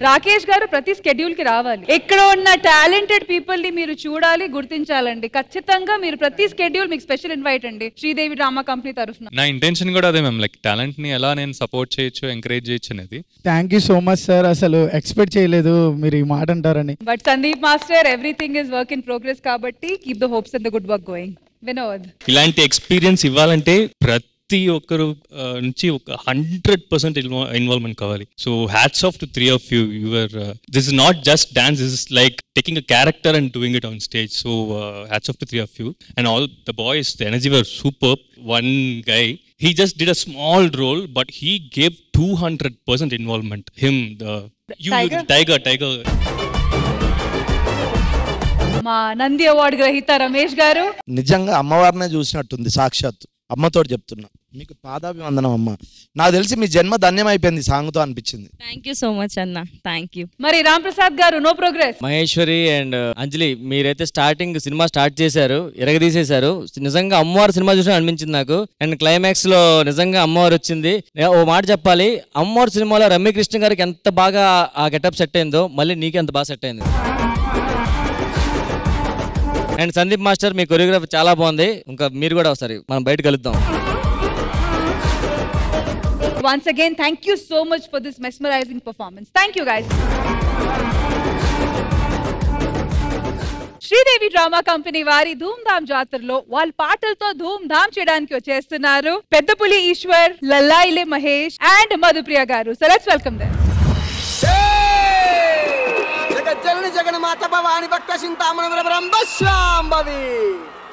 I: రాకేష్ గారు ప్రతి స్కెడ్యూల్ కి రావాలి. ఇక్కడ ఉన్న టాలెంటెడ్ పీపుల్ ని మీరు చూడాలి, గుర్తించాలండి. ఖచ్చితంగా మీరు ప్రతి స్కెడ్యూల్ మీకు స్పెషల్ ఇన్వైట్ అండి శ్రీదేవి డ్రామా కంపెనీ తరఫున.
M: నా ఇంటెన్షన్ కూడా అదే మ్యామ్, లైక్ టాలెంట్ ని ఎలా నేను సపోర్ట్ చేయొచ్చు, ఎంకరేజ్ చేయొచ్చు అనేది.
U: Thank you so much sir. అసలు ఎక్స్పెక్ట్ చేయలేదు మీరు ఈ మాట అంటారని.
I: But Sandeep master everything is work in progress కాబట్టి keep the hopes and the good work going. Vinod,
K: ఇలాంటి ఎక్స్పీరియన్స్ ఇవ్వాలంటే ప్రతి ఒక్కరు నుంచి ఒక 100% ఇన్వాల్వ్మెంట్ కావాలి. So hats off to 3 of you. This is not just dance, this is like taking a character and doing it on stage. So hats off to 3 of you. And all the boys, the energy were superb. One guy, he just did a small role, but he gave 200% involvement. Him, Tiger.
I: మా నంది అవార్డు గ్రహీత రమేష్ గారు.
C: నిజంగా అమ్మవారినే చూసినట్టుంది సాక్షాత్. అమ్మతో చెప్తున్నా, మీకు పాదాభివందనం అమ్మ. నాకు తెలిసి మీ జన్మ ధన్యం అయిపోయింది సాంగ్తో అనిపించింది.
E: థ్యాంక్ యూ సో మచ్ అన్న. Thank you.
I: మరి రామ్ ప్రసాద్ గారు, నో ప్రోగ్రెస్.
B: మహేశ్వరి అండ్ అంజలి మీరైతే స్టార్టింగ్ సినిమా స్టార్ట్ చేశారు, ఎరగదీసేశారు. నిజంగా అమ్మవారు సినిమా చూసిన అనిపించింది నాకు. అండ్ క్లైమాక్స్ లో నిజంగా అమ్మవారు వచ్చింది. ఓ మాట చెప్పాలి, అమ్మవారు సినిమాలో రమ్యకృష్ణ గారికి ఎంత బాగా ఆ గెటప్ సెట్ అయిందో మళ్ళీ నీకు ఎంత బాగా సెట్ అయింది. And Sandeep master me choreography చాలా బాగుంది. ఇంకా మీరు కూడా ఒకసారి మనం బయట కలుద్దాం.
I: Once again, thank you so much for this mesmerizing performance. Thank you guys. Sridevi drama company వారి ధూమ్ ధామ్ జాతరలో వాళ్ళ పాటలతో ధూమ్ ధామ్ చేయడానికి వచ్చేస్తున్నారు పెద్దపులి ఈశ్వర్, లల్లాయిలే మహేష్ అండ్ మధుప్రియ గారు. So let's welcome them.
V: జగజ్జనని జగన్మాత భవాని భక్త చింతామణ బ్రహ్మశాంభవి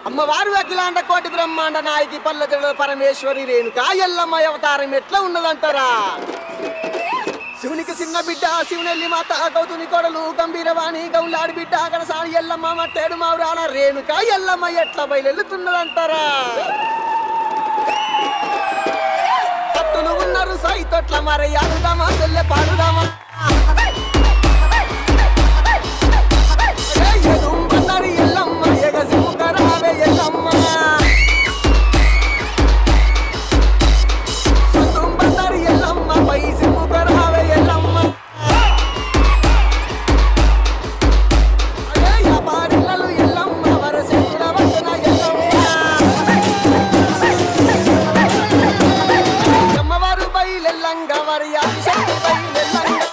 V: అమ్మవారు అఖిలాండ కోటి బ్రహ్మాండ నాయకి పల్లె పరమేశ్వరి రేణుకా ఎల్లమ్మ అవతారం ఎట్లా ఉన్నదంటారా? శివునికి చిన్న బిడ్డ శివునెల్లి మాత గౌతుని కొడలు గంభీరవాణి గౌలాడి బిడ్డ కనసాని ఎల్లమ్మ మట్టేడు మావురాల రేణుకా ఎల్లమ్మ ఎట్లా బయలుతున్నదంటారా? పట్టులు ఉన్నారు సైతొట్ల మరి ఆడుదామా చెల్లె పాడుదామా? ఎల్లమ్మ ఎగసిముకరావే ఎల్లమ్మ తుంబరి ఎల్లమ్మ పై సిముకరావే ఎల్లమ్మ వ్యాపారిలలు ఎల్లమ్మ వరసేతుల వద్దన ఎల్లమ్మ అమ్మవారు బయలెల్లంగా మరి ఆదిశక్తి బయలెల్లంగా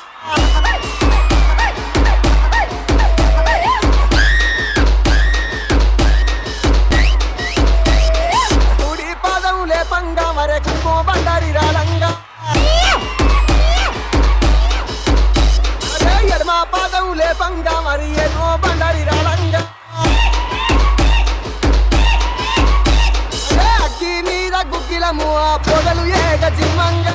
V: మరి ఏదో బండరి రాలంగా అగ్గి మీద గుగ్గిలము ఆ పొగలు ఏగ జిమ్మంగా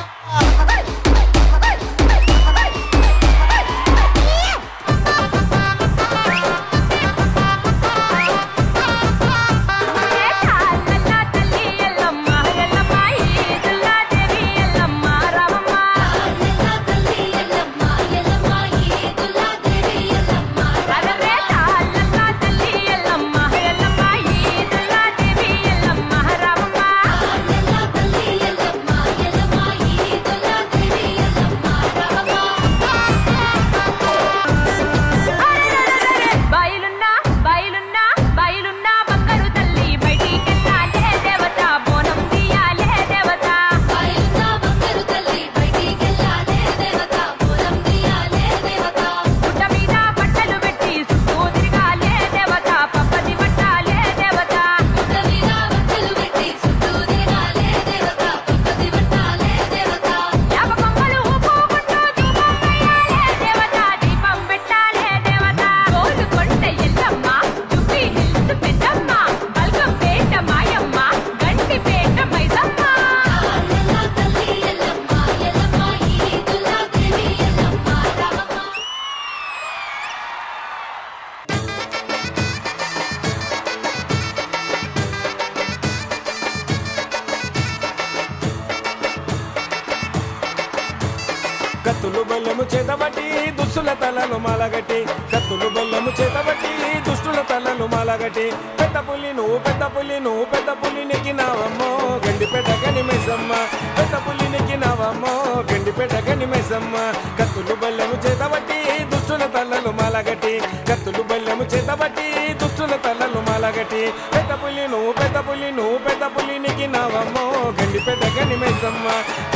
S: కత్తులు బెల్లము చేతబట్టి దుష్టుల తలలు మాలగట్టి కత్తులు బెల్లము చేతబట్టి దుష్టుల తలలు మాలగట్టి పెద్ద పులి నువ్వు పెద్ద పులి నువ్వు పెద్ద పులి నెక్కినావమ్మో గండిపేట గనిమేసమ్మ పెద్ద పులి నెక్కినావమ్మో గండిపేట గనిమేసమ్మ కత్తులు బెల్లము చేతబట్టి దుష్టుల తలలు మాలగట్టి కత్తులు బెల్లము చేతబట్టి దుష్టుల తలలు మాలగట్టి పెద్ద పులి నువ్వు పెద్ద పులి నువ్వు పెద్ద పులి నెక్కినావమ్మో గండిపేట గనిమేసమ్మ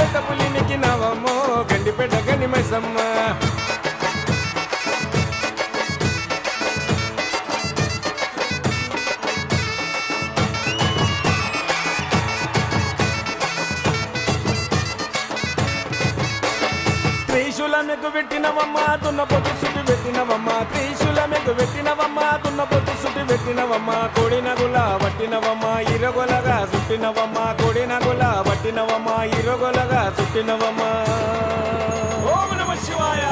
S: పెద్ద పులి నెక్కినావమ్మో గండిపేట గనిమేసమ్మ త్రిశూలమెకు పెట్టినవమ్మ దున్నపోతు సుట్టి పెట్టినవమ్మ త్రిశూలమెకు పెట్టినవమ్మ దున్నపోతు సుట్టి పెట్టినవమ్మ కోడినగుల పట్టినవమ్మ ఇరగొలగా సుట్టినవమ్మ కోడినగుల పట్టినవమ్మ ఇరగొలగా సుట్టినవమ్మ ఓం నమః శివాయ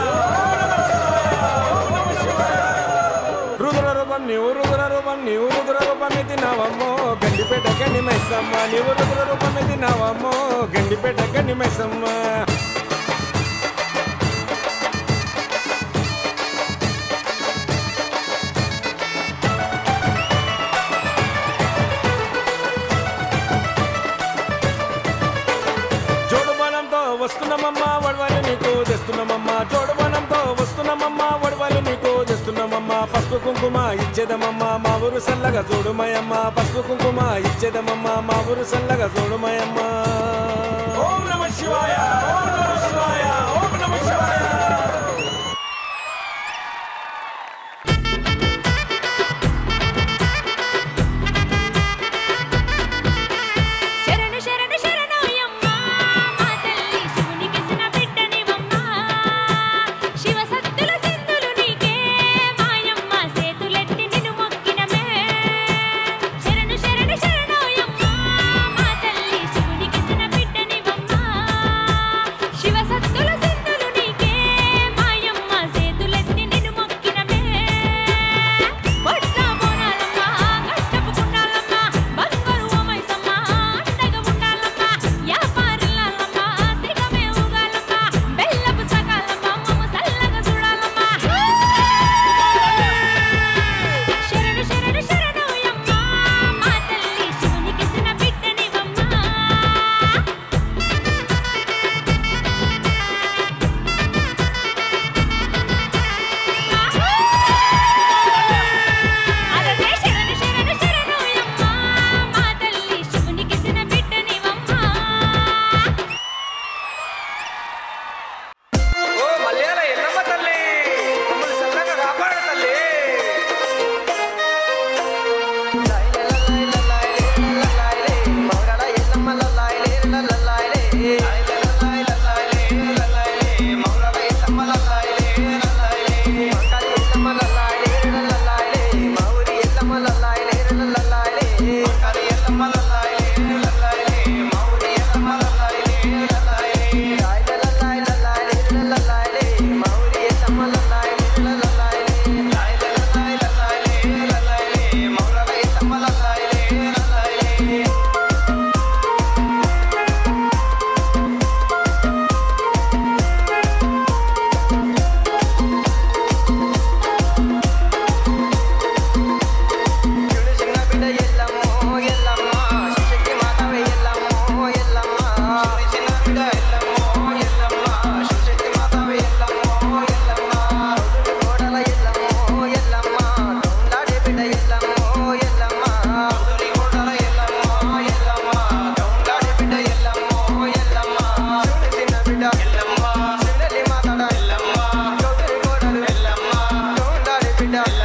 S: రుద్రరూపం నీవు రుద్రరూపం నీవు రుద్రరూపం ఎత్తినవమ్మో గండిపేట గనిమేసమ్మ నీవు రుద్రరూపం ఎత్తినవమ్మో గండిపేట గనిమేసమ్మ వస్తున్నామమ్మా వడవలు నీకు తెస్తున్నామమ్మా జోడుబనంతో వస్తున్నామమ్మా వడవలు నీకు తెస్తున్నామమ్మా పసుపు కుంకుమ ఇచ్చేదమమ్మా మా ఊరు సల్లగా చూడుమయమ్మా పసుపు కుంకుమ ఇచ్చేదమమ్మా మా ఊరు సల్లగా చూడుమయమ్మా ఓం నమః శివాయ ఓం నమః శివాయ ఓం నమః శివాయ
V: బిడ్డ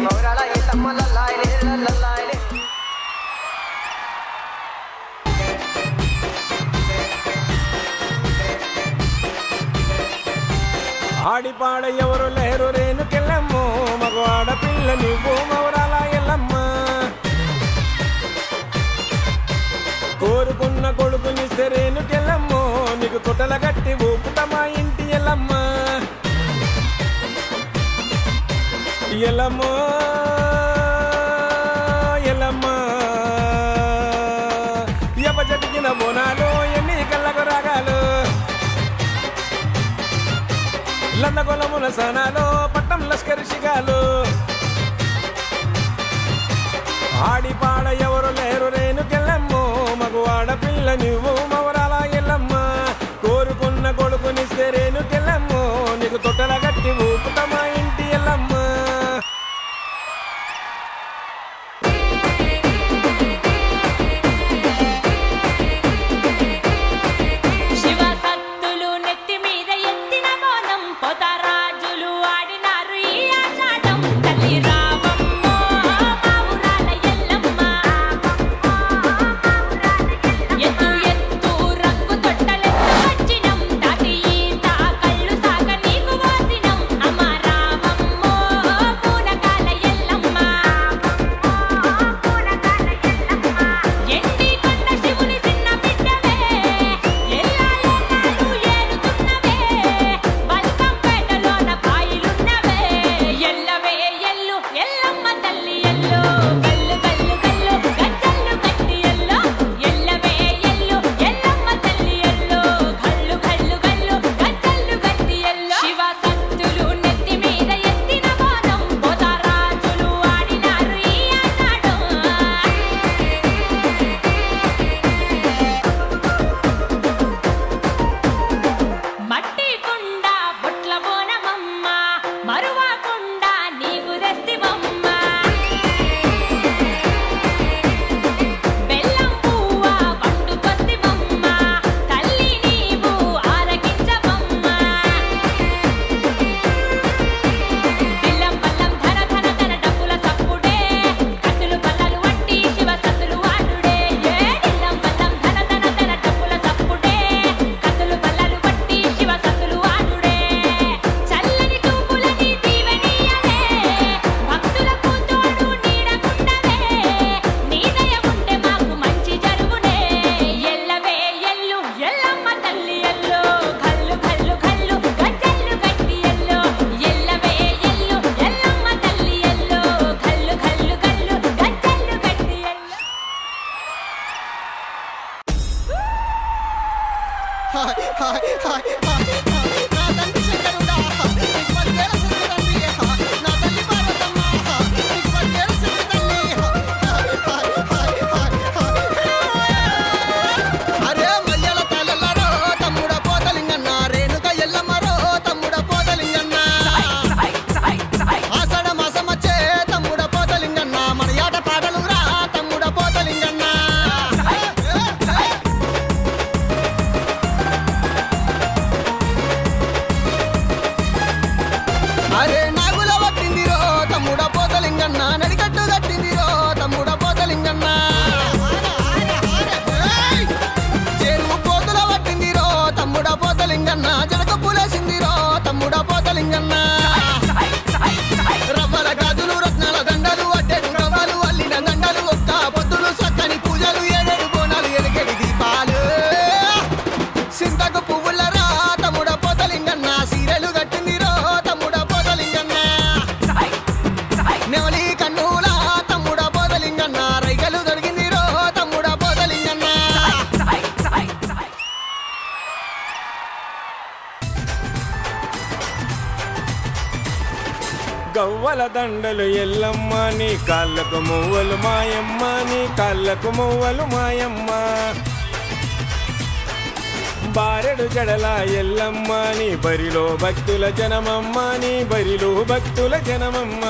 V: మౌరాల ఎల్లమ్మ లల్లాయ్ లల్లాయ్
S: ఆడిపాడ ఎవరు లేరు రేణుకెళ్ళమ్మో మగ ఆడపిల్ల నువ్వు మౌరాల ఎల్లమ్మ కోరుకున్న కొడుకునిస్తే రేణుకెళ్ళమ్మో నీకు తొట్టల గట్టి ఊపుతమా ఇంటి ఎల్లమ్మ ఎల్లమ్మో ఎల్లమ్మ ఎపజటికిన బోనాలు ఎన్ని కళ్ళకు రాగాలు లందగొలముల సనాలో పట్టం లష్కరి శిగాలు ఆడిపాడ ఎవరు లేరు రేణుకెళ్ళమ్మో మగు ఆడపిల్ల నువ్వు మౌరాల ఎల్లమ్మ కోరుకున్న కొడుకునిస్తే రేణుకెళ్ళమ్మో నీకు తొట్టల గట్టి ఊపుతమా ఇంటి ఎల్లమ్మ గవ్వల దండలు ఎల్లమ్మ నీ కాళ్ళకు మువ్వలు మాయమ్మ నీ కాళ్ళకు మువ్వలు మాయమ్మ బారెడు జడల ఎల్లమ్మ నీ బరిలో భక్తుల జనమమ్మ నీ బరిలో భక్తుల జనమమ్మ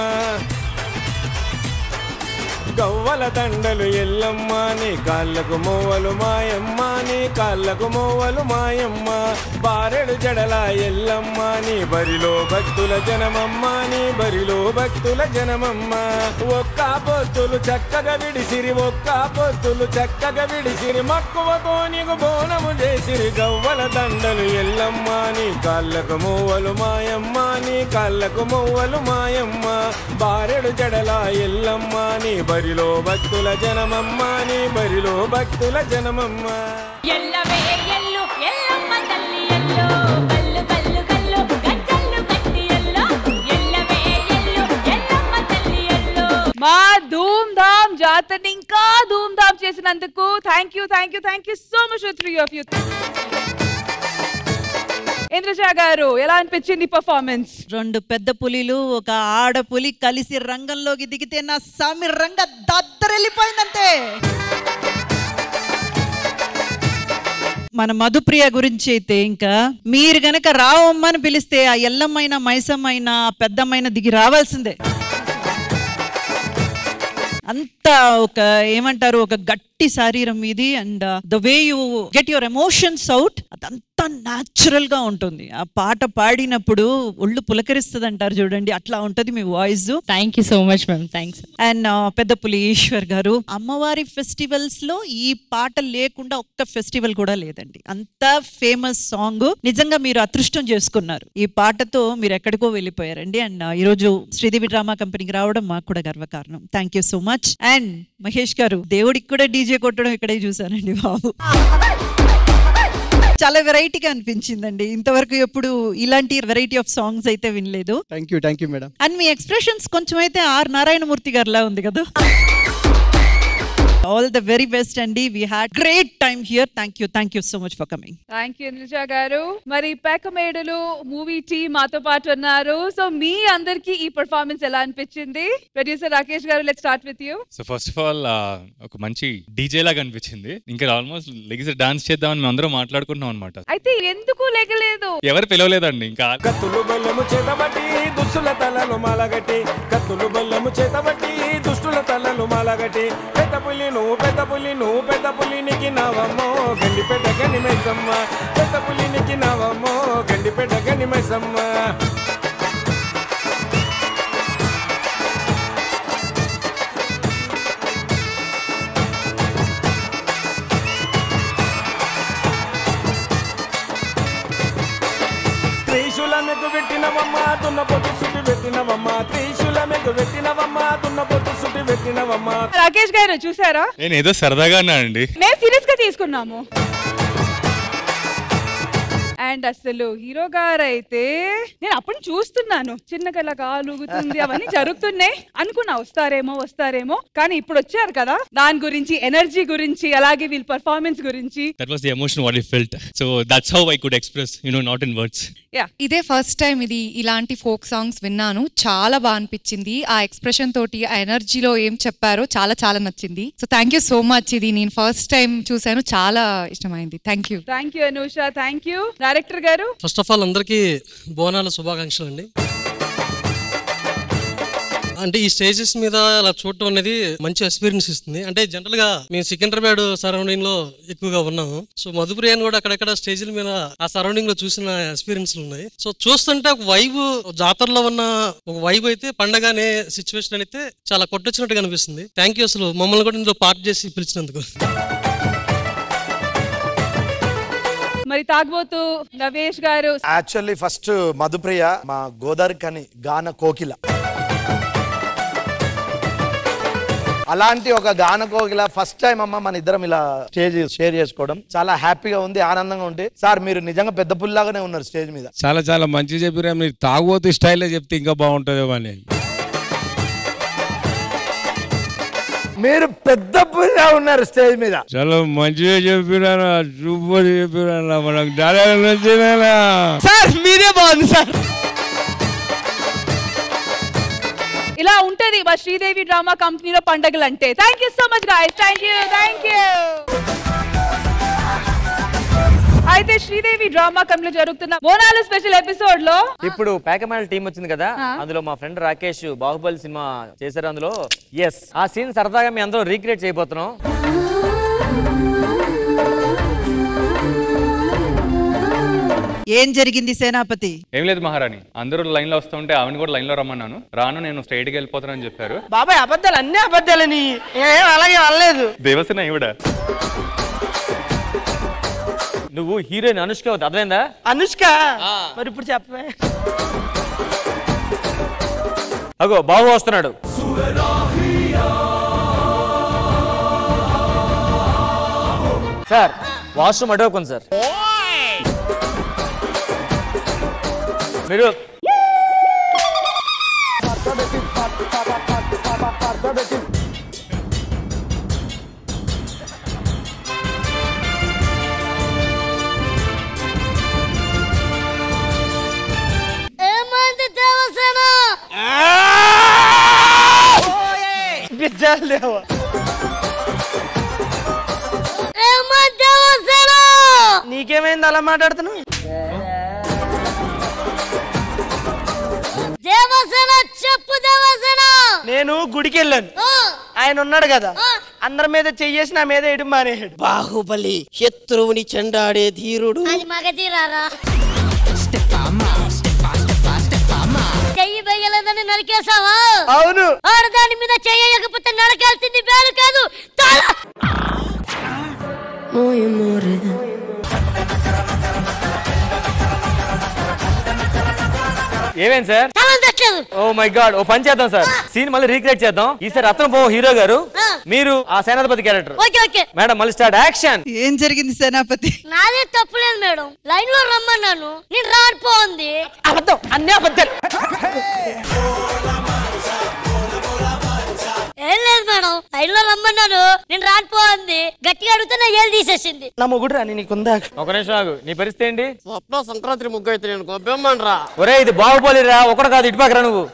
S: గవ్వల దండలు ఎల్లమ్మ నీ కాళ్ళకు మోవలు మాయమ్మ నీ కాళ్ళకు మోవలు మాయమ్మ బారెడు జడల ఎల్లమ్మ నీ బరిలో భక్తుల జనమమ్మ నీ బరిలో భక్తుల జనమమ్మ ఒక్క పొత్తులు చక్కగా విడిసిరి ఒక్క పొత్తులు చక్కగా విడిసిరి మక్కువతో నీకు బోనము చేసిరి గవ్వల దండలు ఎల్లమ్మ నీ కాళ్ళకు మోవలు మాయమ్మ నీ కాళ్ళకు మోవలు మాయమ్మ బారెడు జడల ఎల్లమ్మ నీ బరిలో భక్తుల జనమమ్మ నీ బరిలో భక్తుల జనమమ్మ
T: ఎల్లవే ఎల్లు ఎల్లమ్మ తల్లి ఎల్లో కల్లు కల్లు కల్లు గజ్జల్లు కట్టి ఎల్లో ఎల్లవే ఎల్లు ఎల్లమ్మ తల్లి ఎల్లో
I: మా ధూమ్ ధామ్ జాతరని ఇంకా ధూమ్ ధామ్ చేసినందుకు thank you so much for 3 of you. Indraja గారు ఎలా అనిపించింది పర్ఫార్మెన్స్?
H: 2 పెద్ద పులిలు ఒక ఆడ పులి కలిసి రంగంలోకి దిగితే నా సామి రంగ దద్దరెళ్ళిపోయిందంతే. మన మధుప్రియ గురించి అయితే ఇంకా మీరు గనక రావమ్మని పిలిస్తే ఆ ఎల్లమ్మైనా మైసమ్మైనా పెద్దమ్మైనా దిగి రావాల్సిందే. అంత ఒక ఏమంటారు ఒక గట్టి శరీరం ఇది and the way you get your emotions out అదంతా న్యాచురల్ గా ఉంటుంది. ఆ పాట పాడినప్పుడు ఒళ్ళు పులకరిస్తుంది అంటారు చూడండి, అట్లా ఉంటది మీ voice.
F: Thank you so much ma'am. Thanks.
H: And Peddapuli Eshwar గారు, అమ్మవారి ఫెస్టివల్స్ లో ఈ పాట లేకుండా ఒక్క ఫెస్టివల్ కూడా లేదండి. అంత ఫేమస్ సాంగ్. నిజంగా మీరు అదృష్టం చేసుకున్నారు. ఈ పాటతో మీరు ఎక్కడికో వెళ్ళిపోయారండి. అండ్ ఈరోజు శ్రీదేవి డ్రామా కంపెనీకి రావడం మాకు కూడా గర్వకారణం. Thank you so much. And Mahesh గారు, దేవుడికి కూడా డీజే కొట్టడం ఇక్కడే చూసానండి బాబు. చాలా వెరైటీగా అనిపించిందండి. ఇంతవరకు ఎప్పుడు ఇలాంటి వెరైటీ ఆఫ్ సాంగ్స్ అయితే వినలేదు.
U: Thank you madam.
H: And me expressions కొంచెం అయితే ఆర్ నారాయణమూర్తి గారిలా ఉంది కదా. All the very best అండి. We had great time here. Thank you so much for coming.
I: Thank you Indraja గారు. మరి పేకమేడలు మూవీ టీమ్ మాతో పాటు ఉన్నారు. సో మీ అందరికి ఈ పర్ఫార్మెన్స్ ఎలా అనిపించింది? ప్రొడ్యూసర్ రాకేష్ గారు, let's start with you.
M: So first of all ఒక మంచి డీజే లాగా అనిపించింది. ఇంకా ఆల్మోస్ట్ లెగిసి డాన్స్ చేద్దామని మేము అందరం మాట్లాడుకుంటున్నాం అనమాట.
I: అయితే ఎందుకు లేకలేదు?
M: ఎవరు పిలవలేదండి. ఇంకా
S: కత్తులు బల్లము చేతబట్టి దుష్టుల తలలు మాలగట్టి కత్తులు బల్లము చేతబట్టి దుష్టుల తలలు మాలగట్టి పెద్ద పులి నువ్వు పెద్ద పులినికి నావమ్మో గండి పెద్ద గని మైసమ్మ పెద్ద పులినికి నావమ్మో గండి పెద్ద గని మైసమ్మ. త్రిశూలమెకు పెట్టినవమ్మ దున్న పొట్టు సుట్టి పెట్టినవమ్మ త్రిశూలమెకు పెట్టినవమ్మ దున్న పొట్టు సుట్టి పెట్టినవమ్మ.
I: రాకేష్ గారు చూసారా?
M: నేను ఏదో సరదాగా అన్నానండి.
I: మేము సీరియస్ గా తీసుకున్నాము. అండ్ అసలు హీరో గారు అయితే నేను అప్పుడు చూస్తున్నాను, చిన్నగా ఇలా కాలుగుతుంది అవన్నీ జరుగుతున్నాయి అనుకున్నా వస్తారేమో, కానీ ఇప్పుడు వచ్చారు కదా, దాని గురించి ఎనర్జీ గురించి అలాగే వీళ్ళ పర్ఫార్మెన్స్ గురించి.
K: That was the emotion what I felt. So that's how I could express, not in words.
O: ఇదే ఫస్ట్ టైం ఇలాంటి ఫోక్ సాంగ్స్ విన్నాను. చాలా బాగా అనిపించింది. ఆ ఎక్స్ప్రెషన్ తోటి ఆ ఎనర్జీలో ఏం చెప్పారో చాలా చాలా నచ్చింది. So thank you so much. ఇది నేను ఫస్ట్ టైం చూసాను, చాలా ఇష్టమైంది. Thank you
I: Anusha. Thank you director గారు.
J: ఫస్ట్ ఆఫ్ ఆల్ అందరికీ బోనాల శుభాకాంక్షలు అండి. అంటే ఈ స్టేజెస్ మీద అలా చూడటం అనేది మంచి ఎక్స్పీరియన్స్ ఇస్తుంది. అంటే జనరల్ గా మేము సికింద్రాబాద్ సరౌండింగ్ లో ఎక్కువగా ఉన్నాము. సో మధుప్రియాని కూడా అక్కడక్కడ స్టేజ్ల మీద ఆ సరౌండింగ్ లో చూసిన ఎక్స్పీరియన్స్ ఉన్నాయి. సో చూస్తుంటే ఒక వైబ్, జాతరలో ఉన్న ఒక వైబ్ అయితే పండగ అనే సిచ్యువేషన్ అయితే చాలా కొట్టొచ్చినట్టుగా అనిపిస్తుంది. థ్యాంక్ యూ అసలు మమ్మల్ని కూడా ఇందులో పార్ట్ చేసి పిలిచినందుకు.
I: మరి తాగబోతు నవేష్ గారు.
C: యాక్చువల్లీ ఫస్ట్ మధుప్రియ మా గోదావరి కని గాన కోకిల, అలాంటి ఒక గాన కోకిల ఫస్ట్ టైం అమ్మ మన ఇద్దరం ఇలా స్టేజ్ షేర్ చేసుకోవడం చాలా హ్యాపీగా ఉంది, ఆనందంగా ఉంది. సార్ మీరు నిజంగా పెద్ద పుల్లాగానే ఉన్నారు స్టేజ్ మీద.
L: చాలా మంచిగా చెప్పారు. మీరు తాగుబోతు స్టైల్లో చెప్తే ఇంకా బాగుంటుందేమో అని.
C: మీరు పెద్ద పుల్లా ఉన్నారు స్టేజ్ మీద.
L: చాలా మంచిగా చెప్పినా, సూపర్ చెప్పినా, మనకు డైలాగ్ నచ్చినా.
D: సార్ మీరే బాగుంది సార్.
I: ఇలా ఉంటది మా శ్రీదేవి డ్రామా కంపెనీలో పండగలు అంటే. Thank you so much guys. Thank you. అయితే శ్రీదేవి డ్రామా కంపెనీలో జరుగుతున్న బోనాలు స్పెషల్ ఎపిసోడ్ లో
B: ఇప్పుడు ప్యాకమాల్ టీం వచ్చింది కదా, అందులో మా ఫ్రెండ్ రాకేష్ బాహుబలి సినిమా చేశారు. అందులో ఎస్ ఆ సీన్ సరదాగా మీ అందరూ రీక్రియేట్ చేయబోతున్నాం.
H: ఏం జరిగింది సేనాపతి?
M: ఏం లేదు మహారాణి, అందరూ లైన్ లో వస్తుంటే ఆమెను కూడా లైన్ లో రమ్మన్నాను. రాను, నేను స్ట్రైట్ గా వెళ్ళిపోతానని చెప్పారు.
D: బాబాయ్ అబద్ధాలు అన్ని అబద్ధాలని అలాగే అనలేదు.
M: దేవసేన ఇవిడ
B: నువ్వు హీరోయిన్ అనుష్క అవుతుంది, అర్థమైందా?
D: అనుష్క మరి ఇప్పుడు చెప్పవే.
B: అగో బాబు వస్తున్నాడు. సార్ వాష్రూమ్ అడవుకుంది సార్. మీరు
A: ఏమంది దేవసేన? ఏమంది దేవసేన?
D: నీకేమైంది అలా మాట్లాడుతున్నావు?
A: దేవసేన చెప్పు దేవసేన.
D: నేను గుడికి వెళ్ళాను, ఆయన ఉన్నాడు కదా, అందరి మీద చెయ్యేసి నా మీద వేయడం మానేసాడు.
G: బాహుబలి శత్రువుని చెండాడే ధీరుడు.
A: అది మగధీరారా? చెయ్యి వేయలేదని నరికేసావా?
D: అవును.
A: ఆడదాని మీద చెయ్యకపోతే నరకాల్సింది వేలు కాదు, తల.
B: ఏమేం సార్? ఓ మై గాడ్, ఓ పని చేద్దాం సార్, సీన్ మళ్ళీ రీక్రియేట్ చేద్దాం. ఈసారి రత్నపో హీరో గారు, మీరు ఆ సేనాపతి క్యారెక్టర్.
A: ఓకే ఓకే
B: మేడం మళ్ళీ స్టార్ట్ యాక్షన్.
H: ఏం జరిగింది సేనాపతి?
A: నాదే తప్పులేదు మేడం, లైన్ లో రమ్మన్నాను, నేను రాడిపోంది.
D: అబద్ధం, అన్ని అబద్ధాలు.
A: ఏం లేదు మేడం, లైన్ లో రమ్మన్నాను, నేను రాడిపోంది. గట్టిగా అడుగుతున్నా ఏళ్ళు తీసేసింది.
D: నా మొగుడు రాని నీకుందా?
B: ఒక నిమిషం ఆగు, నీ పరిస్థితి ఏంటి?
G: స్వప్న సంక్రాంతి ముగ్గు అయితే నేను గొబ్బెమ్మన్రా.
B: ఒరే ఇది బాహుబలి రా, ఒకటి కాదు, ఇటుపక్కరా నువ్వు.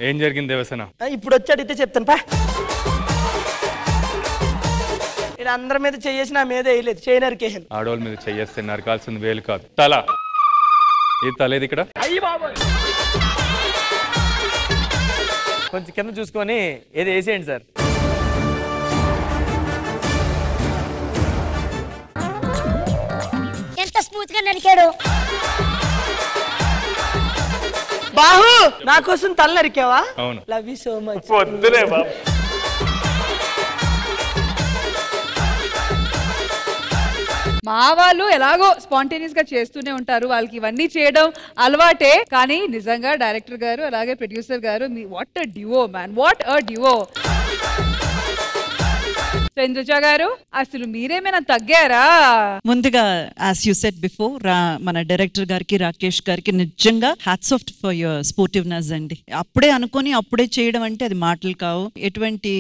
M: ఏం జరిగింది దేవసేన?
D: ఇప్పుడు వచ్చి అడిగితే చెప్తాను పా. ఇక్కడ అందరి మీద చెయ్యేసి నా మీద వేయలేదు, చేయి నరికేసాను.
M: ఆడవాళ్ళ మీద చెయ్యేస్తే నరకాల్సింది వేలు కాదు, తల. ఈ తల ఇది ఇక్కడ.
D: అయ్యి బాబోయ్.
B: కొంచెం కింద చూసుకొని ఏది వేసేయండి సార్.
A: ఎంత స్మూత్ గా నరికాడు.
D: బాహు నా కోసం తల నరికావా?
M: అవును.
D: Love you so much.
M: వద్దులే బాబు.
I: మా వాళ్ళు ఎలాగో స్పాంటేనియస్ గా చేస్తూనే ఉంటారు, వాళ్ళకి ఇవన్నీ చేయడం అలవాటే. కానీ నిజంగా డైరెక్టర్ గారు అలాగే ప్రొడ్యూసర్ గారు, మీ what a duo man, what a duo. Chandraja గారు అసలు మీరేమైనా తగ్గారా?
H: ముందుగా యాజ్ యూ సెడ్ బిఫోర్, మన డైరెక్టర్ గారికి రాకేష్ గారికి నిజంగా hats off for your sportiveness అండి. అప్పుడే అనుకొని అప్పుడే చేయడం అంటే అది మాటలు కావు, ఎటువంటి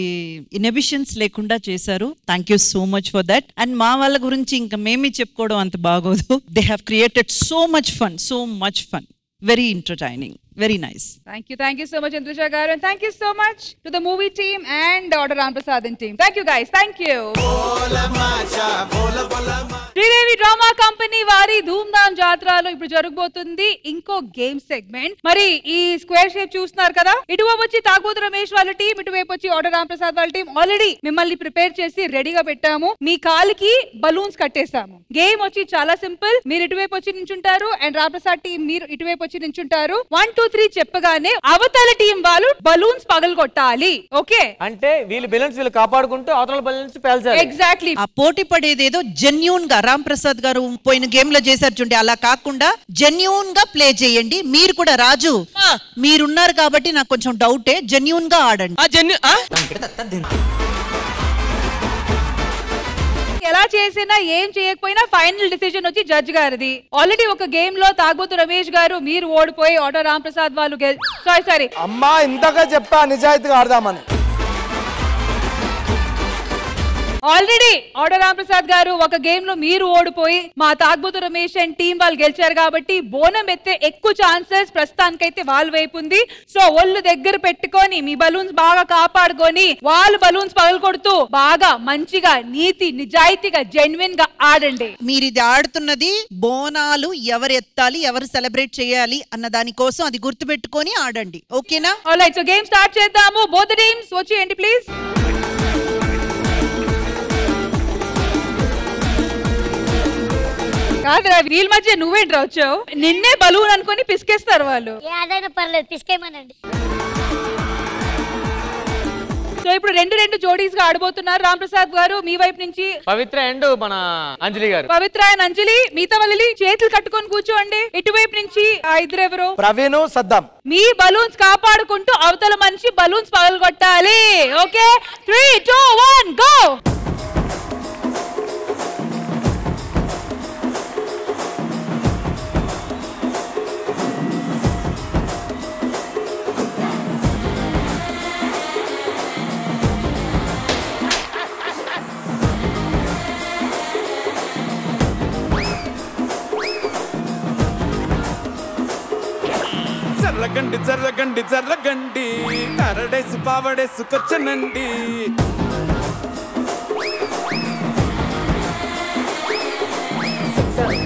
H: ఇన్హిబిషన్స్ లేకుండా చేశారు. Thank you so much for that. And మా వాళ్ళ గురించి ఇంకా మేమే చెప్పుకోవడం అంత బాగోదు. They have created so much fun, very entertaining, very nice.
I: Thank you so much Indrisha garu, and thank you so much to the movie team and Order Ramprasadan team. Thank you guys, thank you. Sridevi drama company వారి ధూమ్ ధామ్ జాత్రలో ఇప్పుడు జరగబోతుంది ఇంకో గేమ్ సెగ్మెంట్. మరి ఈ స్క్వేర్ షేప్ చూస్తున్నారు కదా, ఇటువైపు వచ్చి తాగబోతు రమేష్ వాళ్ళ టీం, ఇటువైపు వచ్చి ఆర్డర్ రాంప్రసాద్ వాళ్ళ టీం. ఆల్రెడీ మిమ్మల్ని ప్రిపేర్ చేసి రెడీగా పెట్టాము, మీ కాలికి బలూన్స్ కట్టేసాము. గేమ్ వచ్చి చాలా సింపుల్, మీరు ఇటువైపు వచ్చి నించుంటారు అండ్ రాంప్రసాద్ టీం మీరు ఇటువైపు వచ్చి నించుంటారు. 1 2 3 చెప్పగానే అవతల టీం వాళ్ళు బలూన్స్ పగలగొట్టాలి. ఓకే,
B: అంటే వీళ్ళు బెలూన్స్ వీళ్ళు కాపాడుకుంటూ అవతల బెలూన్స్ పేల్చాలి.
I: ఎగ్జాక్ట్లీ.
H: ఆ పోటీ పడేదేదో జెన్యూన్ గా రామ్ ప్రసాద్ గారు పోయిన గేమ్ లో చేశారు చూడండి, అలా కాకుండా జెన్యూన్ గా ప్లే చేయండి. మీరు కూడా రాజు మీరున్నారు కాబట్టి నాకు కొంచెం డౌటే, జెన్యూన్ గా ఆడండి.
I: ఎలా చేసినా ఏం చేయకపోయినా ఫైనల్ డిసిజన్ వచ్చి జడ్జ్ గారిది. ఆల్రెడీ ఒక గేమ్ లో తాగబోతు రమేష్ గారు మీరు ఓడిపోయి ఆర్డర్ రామ్ ప్రసాద్ వాళ్ళు సారీ
C: అమ్మా ఇంతగా చెప్పా నిజాయితీగా ఆడదామని.
I: ఆల్రెడీ ఆర్డర్ రాంప్రసాద్ గారు ఒక గేమ్ లో మీరు ఓడిపోయి మా తాగ్బోతు రమేష్ అండ్ టీం వాళ్ళు గెలిచారు కాబట్టి బోనం ఎత్తే ఎక్కువ ఛాన్సెస్ ప్రస్తుతానికైతే వాళ్ళ వైపు ఉంది. సో ఒళ్ళు దగ్గర పెట్టుకొని మీ బలూన్స్ బాగా కాపాడుకొని వాళ్ళు బలూన్స్ పగలకొడుతూ బాగా మంచిగా నీతి నిజాయితీగా జెన్యున్ గా ఆడండి.
H: మీరు ఇది ఆడుతున్నది బోనాలు ఎవరు ఎత్తాలి ఎవరు సెలబ్రేట్ చేయాలి అన్న దాని కోసం, అది గుర్తుపెట్టుకొని ఆడండి. ఓకేనా?
I: ఆల్రైట్, సో గేమ్ స్టార్ట్ చేద్దాము. బోత్ టీమ్స్ వచ్చేయండి ప్లీజ్. కాదురా, వీళ్ళ మధ్య నువ్వేంట్రా వచ్చావు? నిన్నే బలూన్ అనుకొని పిసికేస్తారు వాళ్ళు.
A: ఏదైనా పర్లేదు, పిసికేమనండి.
I: సో ఇప్పుడు రెండు జోడీస్ గా ఆడబోతున్నారు. రాంప్రసాద్ గారు మీ వైపు నుంచి
B: పవిత్ర అండ్ మన అంజలి గారు.
I: పవిత్ర అండ్ అంజలి, మిగతా వాళ్ళు చేతులు కట్టుకొని కూర్చోండి. ఇటువైపు నుంచి ఆ ఇద్దరు ఎవరు?
C: ప్రవీణ్, సద్దాం.
I: మీ బలూన్స్ కాపాడుకుంటూ అవతల మనిషి బలూన్స్ పగలగొట్టాలి. Okay, 3, 2, 1 go.
S: జర్రగండి జర్రగండి జర్రగండి కరడేసు పావడేసుకొచ్చనండి.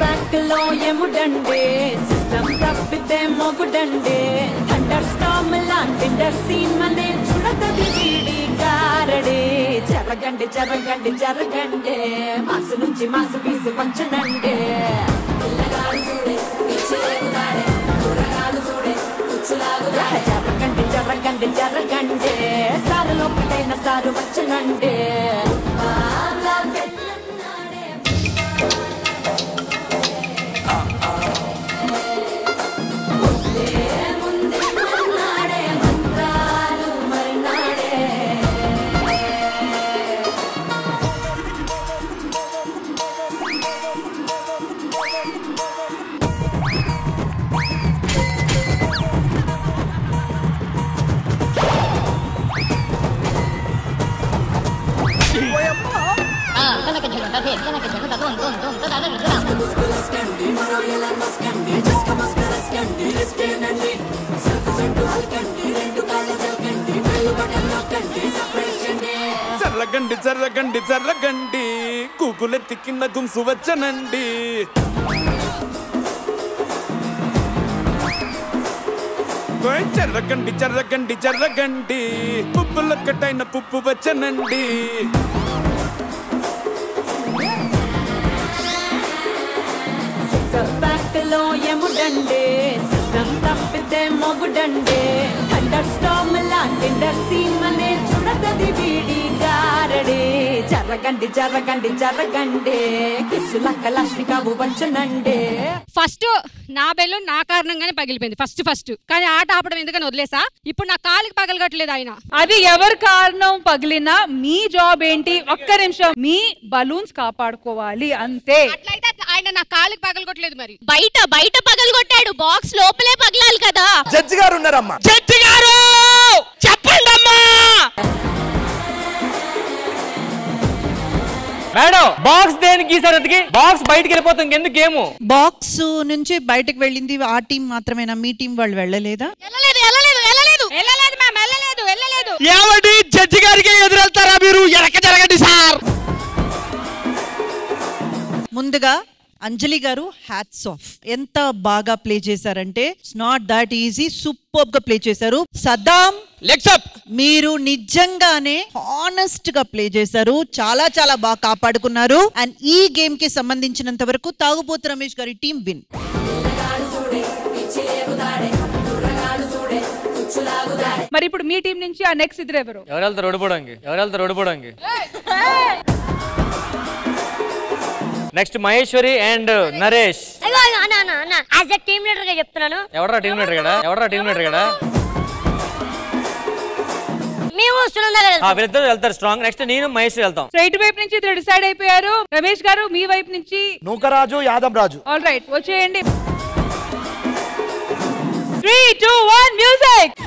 T: బ్యాక్లో ఎముడండి, సిస్టమ్ తప్పితే మొగుడండి. థండర్ స్టార్మ్ లాంటి సీన్ మనే చూడతది వీడి గారడి. జరగండి జరగండి జరగండి, మాసు నుంచి మాసు పీసు వచ్చనండి. పిల్లగాడు చూడే పిచ్చిలేగుదాడే, కూరగాడు చూడే కుచ్చులాగుదాడే. జరగండి జరగండి జరగండి, స్టారులో ఒకటైన స్టారు వచ్చనండి.
S: జర్రగండి జర్రగండి జర్రగండి, కూకులెత్తి కింద గుంసు వచ్చనండి. జర్రగండి జర్రగండి జర్రగండి, పుప్పులొక్కటైన పుప్పు వచ్చనండి. బ్యాక్లో ఎముడండి, సిస్టమ్ తప్పితే మొగుడండి. థండర్ స్టార్మ్ లాంటి సీన్ మనే చూడతది వీడి గారడి. జరగండి జరగండి జరగండి, కిస్సులక్క లక్ష్మి కావు వచ్చనండి.
N: ఫస్ట్ నా బెల్లు నా కారణంగానే పగిలిపోయింది. ఫస్ట్ కానీ ఆట ఆపడం ఎందుకని వదిలేసా. ఇప్పుడు నా కాలికి పగలగట్లేదు ఆయన.
I: అది ఎవరి కారణం పగిలినా మీ జాబ్ ఏంటి? ఒక్క నిమిషం, మీ బలూన్స్ కాపాడుకోవాలి అంతే.
N: అట్లయితే ఆయన నా కాలికి పగలగొట్టలేదు. మరి బయట పగలగొట్టాడు, బాక్స్ లోపలే పగలాలి కదా.
C: జడ్జి గారు ఉన్నారమ్మా.
D: జడ్జి గారు చెప్పండి అమ్మా.
B: మేడం, బాక్స్ దేనికి గీసారు? బాక్స్ బయటికి వెళ్ళిపోతుంది ఎందుకు? గేమ్
H: బాక్స్ నుంచి బయటకు వెళ్ళింది ఆ టీం మాత్రమేనా? మీ టీం వాళ్ళు వెళ్ళలేదా?
D: ఏమండి, జడ్జి గారికి ఎదురెళ్తారా మీరు? ఎనక జరగండి సార్.
H: ముందుగా అంజలి గారు హ్యాట్స్ ఆఫ్. ఎంత బాగా ప్లే చేశారంటే it's not that easy. Super గా ప్లే చేశారు. సద్దాం, మీరు నిజంగానే హానెస్ట్ గా ప్లే చేశారు. చాలా చాలా బాగా కాపాడుకున్నారు. అండ్ ఈ గేమ్ కి సంబంధించినంత వరకు తాగుబోతు రమేష్ గారి టీం విన్.
I: మరి ఇప్పుడు మీ టీం నుంచి ఆ నెక్స్ట్ ఇద్దరు ఎవరు?
B: ఎవరు వెళ్తారు ఓడిపోవడానికి? Next Maheshwari and Naresh.
A: As a team leader గా చెప్తున్నాను.
B: ఎవడరా టీమ్ లీడర్ గడా?
A: మేము
B: వీళ్ళిద్దరు వెళ్తారు స్ట్రాంగ్. నెక్స్ట్ నేను మహేశ్వరి వెళ్తాం.
I: స్ట్రైట్ వైపు నుంచి ఇద్దరు డిసైడ్ అయిపోయారు. రమేష్ గారు మీ వైపు నుంచి
C: నూకరాజు, యాదవ్ రాజు.
I: ఆల్ రైట్, వచ్చేయండి. 3, 2, 1 music.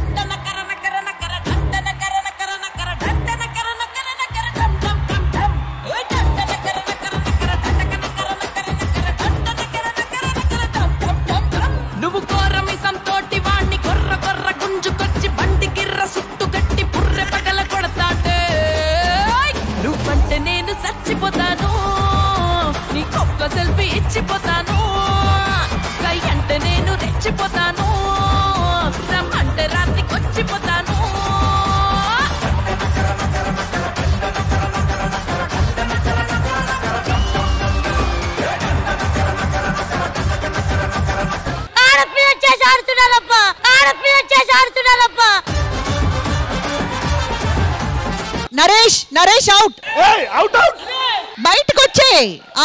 H: Naresh out
C: out out
H: బయటకు వచ్చే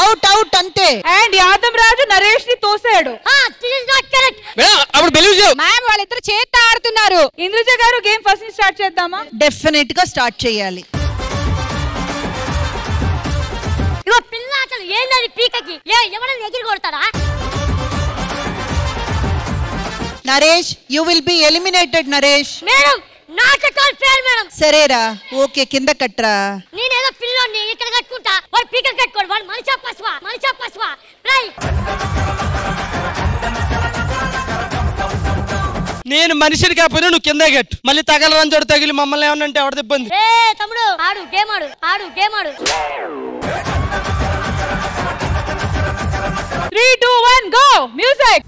H: అవుట్ అవుట్ అంతే.
I: అండ్ యాదవ్ రాజు నరేష్ ని తోసాడు.
D: అప్పుడు బిలీవ్
N: మ్యామ్ వాళ్ళిద్దరు చేత్తో ఆడుతున్నారు.
I: ఇంద్రజ గారు గేమ్ ఫస్ట్ ని స్టార్ట్ చేద్దామా?
H: డెఫినెట్ గా స్టార్ట్ చేయాలి.
A: ఇగో పిల్ల అసలు ఏందని పీకకి ఎవరైనా ఎగిరి కొడతారా?
H: Naresh you will be eliminated. Naresh
A: madam నాటకాలు ఫెయిల్ మేడం.
H: సరేరా ఓకే కింద కట్రా.
A: నేనేదో పిల్లోని ఇక్కడ కట్టుకుంటా, వాడు పీకలు కట్టుకోడు. వాడు మనిషా పశువా రై.
D: నేను మనిషిని కాకపోయినా నువ్వు కింద కట్టు. మళ్ళీ తగలరని చోటు తగిలి మమ్మల్ని ఏమన్నా అంటే ఎవరిది ఇబ్బంది?
A: ఏ తమ్ముడు ఆడు గేమ్ ఆడు
I: 3, 2, 1 గో మ్యూజిక్.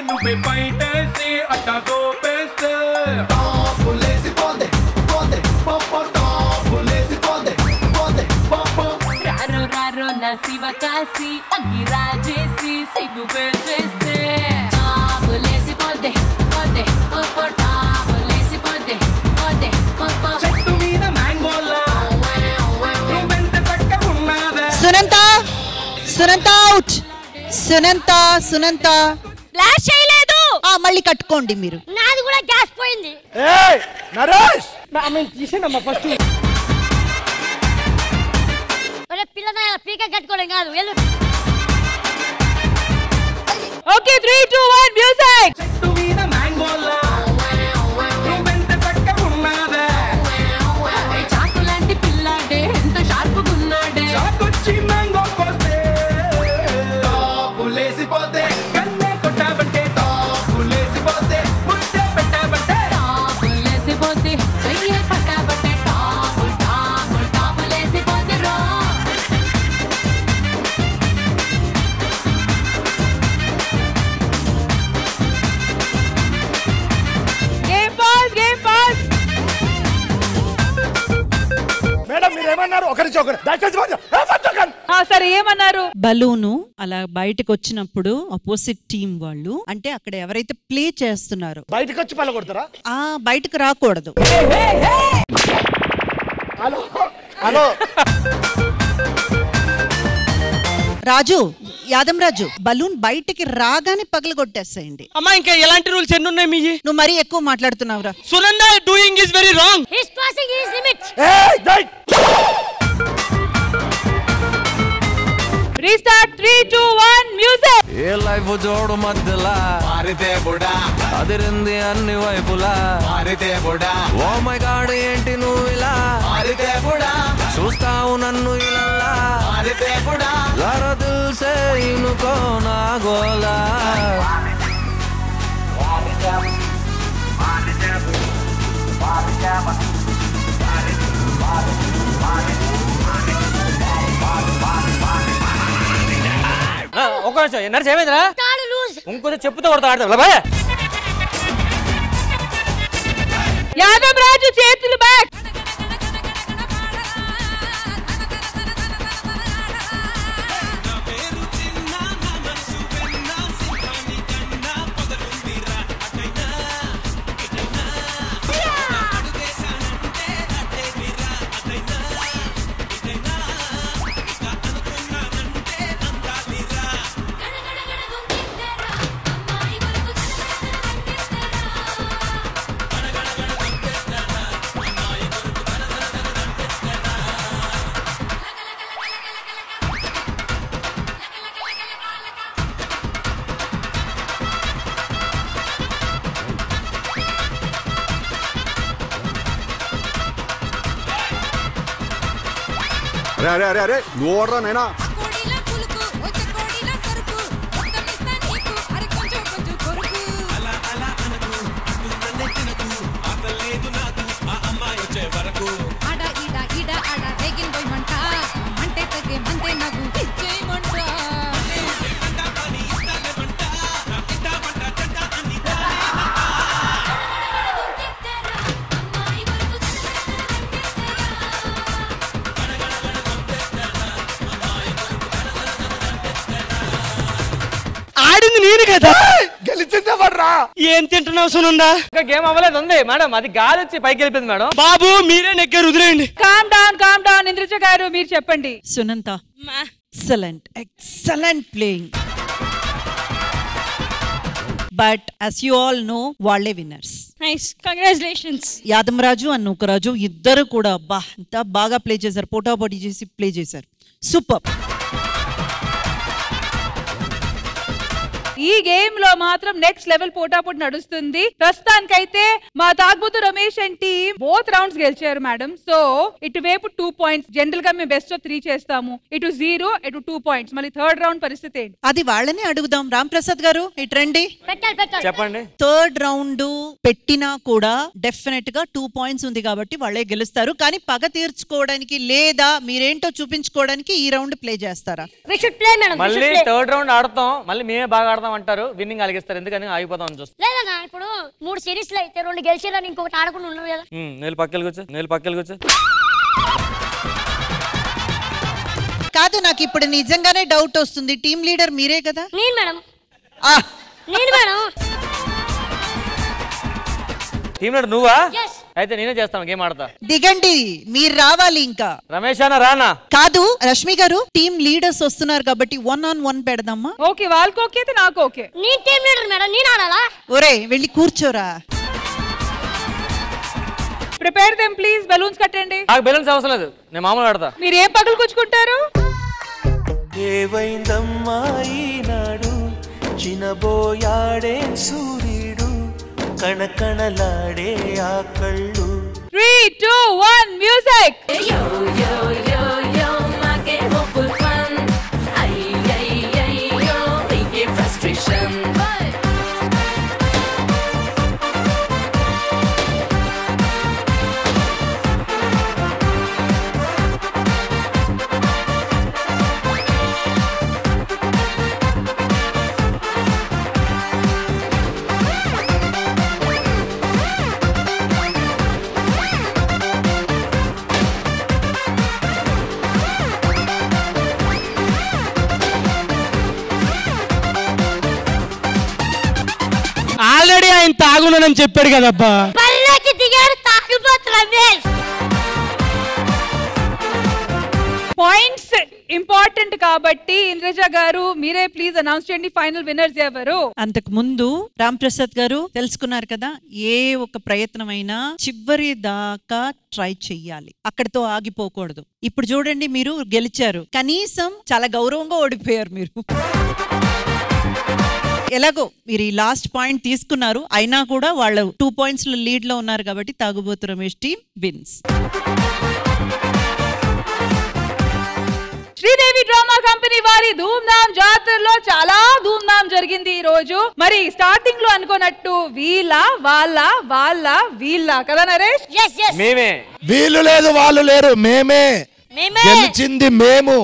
S: నువ్వే బయటేసి అట్టా గోపేస్తే టాపులేసి పోతే టాపులేసి పోతే
T: రారో నా శివ కాసి అగ్గిరాజేసి సిగ్గు పెట్టేస్తే టాపులేసి పోతే టాపులేసి పోతే
S: చెట్టు మీద మ్యాంగోలా నువ్వెంత చక్కగా ఉన్నావే.
H: సునంత అవుట్. సునంత
N: ఫ్లాష్ చేయలేదు.
H: మళ్ళీ కట్టుకోండి మీరు.
A: నాది కూడా గ్యాస్ పోయింది.
C: నరేష్
D: తీసేనమ్మా ఫస్ట్.
A: పిల్ల పీక కట్టుకోవడం కాదు.
I: Okay 3, 2, 1 music.
S: చెట్టు మీద మ్యాంగోలా నువ్వెంత చక్కగా ఉన్నావే.
T: చాకులాంటి పిల్లాడే ఎంత షార్ప్గా ఉన్నాడే.
S: చాకొచ్చి మ్యాంగో కోస్తే టాపులేసి పోతే కన్నే కొట్టాబంటే టాపులేసి పోతే ముద్దే పెట్టాబంటే
T: టాపులేసి పోతే చెయ్యే పట్టాబంటే టాపులేసి పోతే రో.
I: Game pass.
C: మేడం మీరు ఏమన్నారు? ఒకరి
I: సరే ఏమన్నారు?
H: బలూను అలా బయటకు వచ్చినప్పుడు అపోజిట్ టీం వాళ్ళు అంటే అక్కడ ఎవరైతే ప్లే చేస్తున్నారో
C: బయటకు వచ్చి పలగొడతారా?
H: బయటకు రాకూడదు.
C: హలో
H: యాదం రాజు బలూన్ బయటికి రాగానే పగలగొట్టేసేయండి.
D: అమ్మా ఇంకా ఎలాంటి రూల్స్ ఎన్ని ఉన్నాయి మీ?
H: నువ్వు మరీ ఎక్కువ మాట్లాడుతున్నావురా.
D: Sunanda doing is very wrong.
A: He is crossing his limit.
I: Restart 3, 2, 1 music.
P: A life జోడు మధ్యలా
S: మారితే బుడా
P: అదిరింది అన్ని వైపులా
S: మారితే బుడా.
P: ఓ మై గాడ్ ఏంటి నువ్వు ఇలా
S: మారితే బుడా
P: చూస్తావు నన్ను ఇలా
S: మారితే బుడా.
P: జరా దిల్ సే ఇనుకో నా గోలా
B: ఒక నిమిషం నర్స్ ఏమైందిరా? ఇంకొంచెం చెప్పుతో కొడతా ఆడతావు.
I: యాదవ్ రాజు చేతులు బ్యాక్.
Q: అరే నువ్వు ఓడరా నైనా.
D: నేను కదా.
C: గెలిచిందే పడరా.
D: ఏం తింటున్నావు సునందా?
B: ఇంకా గేమ్ అవ్వలేదు ఉంది మేడం, అది గాలి వచ్చి పైకి వెళ్ళిపోయింది మేడం.
D: బాబు మీరే నెగ్గారు, వదిలేయండి.
I: కామ్ డౌన్ ఇంద్రజ గారు మీరు చెప్పండి.
H: సునంత excellent playing, but as you all know వాళ్ళే winners.
N: Nice, congratulations.
H: Yadamaraju and Nookaraju ఇద్దరు కూడా ఎంత బాగా ప్లే చేశారు, పోటాపోటీ చేసి ప్లే చేశారు. సూపర్.
I: ఈ గేమ్ లో మాత్రం నెక్స్ట్ లెవెల్ పోటాపోటీ నడుస్తుంది. ప్రస్తుతానికైతే మా తాగుబోతు Ramesh and team both rounds గెలిచారు మేడం. సో ఇటువైపు 2 points, జనరల్ గా మేము బెస్ట్ ఆఫ్ 3 చేస్తాము. ఇటు 0, ఇటు 2 points. మళ్ళీ థర్డ్ రౌండ్ పరిస్థితి ఏంటి?
H: అది వాళ్ళని అడుగుదాం. రామ్ ప్రసాద్ గారు ఇటు రండి.
B: చెప్పండి.
H: థర్డ్ రౌండ్ పెట్టినా కూడా డెఫినెట్ గా 2 points ఉంది కాబట్టి వాళ్ళే గెలుస్తారు. కానీ పగ తీర్చుకోవడానికి లేదా మీరేంటో చూపించుకోవడానికి ఈ రౌండ్ ప్లే చేస్తారా?
B: మళ్ళీ థర్డ్ రౌండ్ ఆడతాం, మళ్ళీ మేమే బాగా ఆడతాం అంటారు, విన్నింగ్ అలిగిస్తారు. ఎందుకని ఆగిపోతాం అని చూస్తాం.
A: లేదన్నా ఇప్పుడు 3 సిరీస్ లో అయితే 2 గెలిచారని ఇంకొకటి ఆడకుండా ఉన్నాం కదా.
B: నేను పక్కకి కూర్చో.
H: కాదు, నాకు ఇప్పుడు నిజంగానే డౌట్ వస్తుంది. టీమ్ లీడర్ మీరే కదా?
A: నేను మేడం.
B: టీమ్ లీడర్ నువ్వా? అయితే నేనే చేస్తాను, గేమ్ ఆడతా.
H: దిగండి, మీరు రావాలి. ఇంకా
B: రమేష్ అన్న రానా?
H: కాదు రష్మి గారు, టీమ్ లీడర్స్ వస్తున్నారు కాబట్టి 1-on-1 పెడదామా?
I: ఓకే, వాళ్ళకి ఓకే అయితే నాకు ఓకే.
A: నీ టీమ్ లీడర్ మేడం, నేను ఆడాలా?
H: ఒరే వెళ్ళి కూర్చోరా.
I: Prepare them please. బెలూన్స్ కట్టండి.
B: నాకు బెలూన్స్ అవసరం లేదు, నేను మామూలు ఆడతా.
I: మీరు ఏం పగలు కూర్చుకుంటారు?
P: ఏవైందమ్మా ఈనాడు చినబోయాడే సూర్యుడు కణకణలాడే ఆ కళ్ళు.
I: 3, 2, 1 మ్యూజిక్.
D: ఆల్రెడీ ఆయన తాగునని చెప్పాడు కదబ్బా.
I: పాయింట్స్ ఇంపార్టెంట్ కాబట్టి ఇంద్రజ గారు మీరే ప్లీజ్ అనౌన్స్ చేయండి ఫైనల్ విన్నర్స్ ఎవరు.
H: అంతకు ముందు రామ్ ప్రసాద్ గారు తెలుసుకున్నారు కదా, ఏ ఒక ప్రయత్నమైనా చివరి దాకా ట్రై చెయ్యాలి, అక్కడితో ఆగిపోకూడదు. ఇప్పుడు చూడండి, మీరు గెలిచారు, కనీసం చాలా గౌరవంగా ఓడిపోయారు మీరు. ఎలాగో మీరు ఈ లాస్ట్ పాయింట్ తీసుకున్నారు, అయినా కూడా వాళ్ళు 2 points లీడ్ లో ఉన్నారు కాబట్టి తాగుబోతు Ramesh team wins.
I: Sridevi drama company వారి ధూమ్ధామ్ జాతరలో చాలా ధూమ్ధామ్ జరిగింది ఈ రోజు. మరి స్టార్టింగ్ లో అనుకున్నట్టు వీళ్ళ కదా నరేష్?
C: మేమే. వీళ్ళు లేదు, వాళ్ళు లేరు, మేమే. గెలిచింది మేము,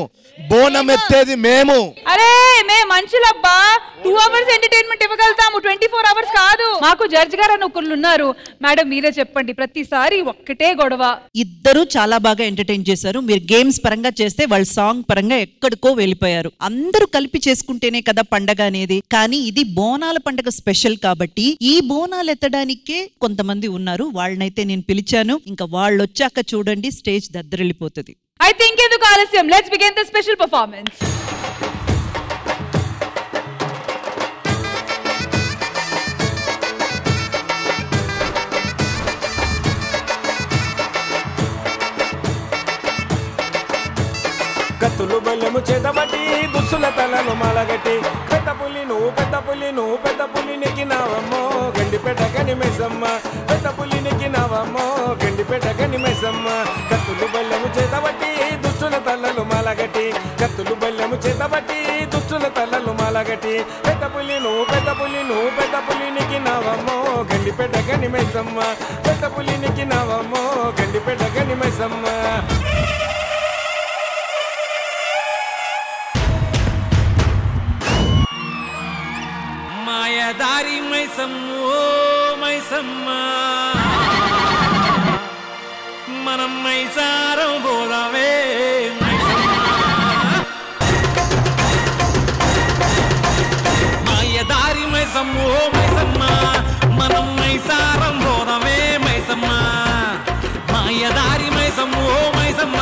C: బోనం ఎత్తేది మేము.
I: అరే మే మనుషులబ్బా, 2 hours ఎంటర్టైన్మెంట్ ఇవ్వగలుగుతాము, 24 hours కాదు. మాకు జడ్జ్ గారు అని ఒకళ్ళు ఉన్నారు. మేడం మీరే చెప్పండి, ప్రతిసారి ఒక్కటే గొడవ.
H: ఇద్దరు చాలా బాగా ఎంటర్టైన్ చేశారు. మీరు గేమ్స్ పరంగా చేస్తే వాళ్ళు సాంగ్ పరంగా ఎక్కడికో వెళ్ళిపోయారు. అందరూ కలిపి చేసుకుంటేనే కదా పండగ అనేది. కానీ ఇది బోనాల పండగ స్పెషల్ కాబట్టి ఈ బోనాలు ఎత్తడానికే కొంతమంది ఉన్నారు, వాళ్ళనైతే నేను పిలిచాను. ఇంకా వాళ్ళు వచ్చాక చూడండి, స్టేజ్ దద్దరిల్లిపోతుంది.
I: అయితే ఇంకెందుకు ఆలస్యం, let's begin the special performance.
S: కత్తులు బల్లెము చేతబట్టి దుస్సుల తలను మలగట్టి పెద్ద పులి నెక్కినావమ్మో గండిపేట గనిమేసమ్మ, పెద్ద పులి నెక్కినావమ్మో గండిపేట గనిమేసమ్మ. కత్తులు బల్లెము చేతబట్టి దుస్సుల తలలు మలగట్టి, కత్తులు బల్లెము చేతబట్టి దుస్సుల తలలు మలగట్టి పెద్ద పులి నెక్కినావమ్మో గండిపేట గనిమేసమ్మ, పెద్ద పులి నెక్కినావమ్మో గండిపేట గనిమేసమ్మ.
P: మాయదారి మైసమ్మో మైసమ్మ, మనం మైసారం పోదామే మైసమ్మ. మాయదారి మైసమ్మ ఓ మైసమ్మ మనం మైసారం పోదమే మైసమ్మ మాయదారి మైసమ్మ ఓ మైసమ్మ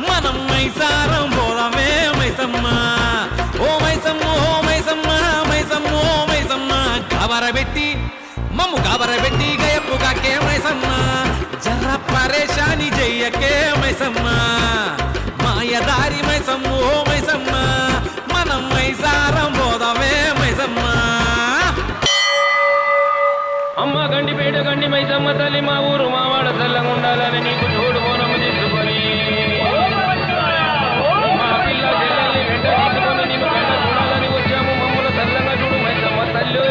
P: మనం మైసారం పోదమే మైసమ్మ ఓ మైసమ్మ ఓ మైసమ్మ మైసమ్మ ఓ మైసమ్మ గాబరబెట్టి మమ్ము గాబరబెట్టి గయప్పు కాకే మైసమ్మ జర్ర పరేషాని చెయ్యకే మైసమ్మ మాయదారి మైసమ్మ ఓ మైసమ్మ మనం మైసారం పోదమే మైసమ్మ అమ్మ గండిపేట గండి మైసమ్మ తల్లి మా ఊరు మా వాడ చల్లంగా ఉండాలని నీకు తోడు బోనము తీసుకొని మా పిల్ల చెల్లెల్ని వెంట తీసుకొని నీకు వెంట చూడాలని వచ్చాము మమ్మల్ని చల్లంగా చూడు మైసమ్మ తల్లు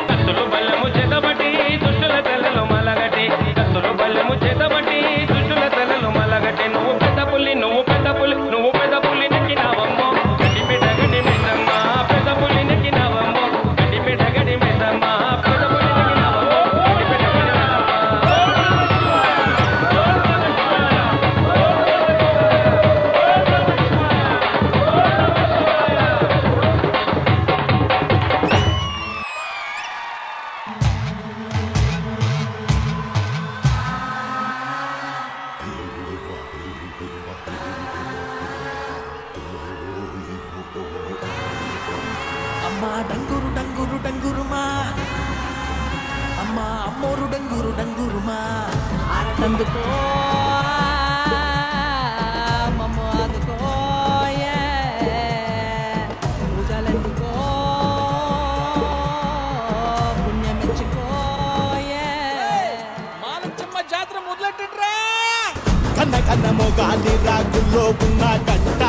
P: కత్తులు బల్లెము చేతబట్టి దుష్టుల తెల్లలు మలగటి కత్తులు బల్లెము చేతబట్టి దుష్టుల తెల్లలు మలగటి నువ్వు పెద్ద పుల్లి నువ్వు పెద్ద పుల్లి నువ్వు పెద్ద పుల్లి నెక్కినావమ్మో గడ్డిపేట గడ్డి మైసమ్మ పెద్ద పుల్లి నెక్కినావమ్మో గడ్డిపేట గడ్డి మైసమ్మ పెద్ద పుల్లి నెక్కినావమ్మో గడ్డిపేట గడ్డి
S: అమ్మా డంగురు డంగురు డంగురుమా అమ్మా అమ్మోరు డంగురు డంగురుమా
E: అందుకో మమ్మ అందుకో పూజలందుకో పుణ్యమెచ్చుకో
S: మాలచ్చమ్మ జాతర మొదలెట్టిండ్రా కన్న కన్న మొగాలి రాగుల్లో ఉన్న గంట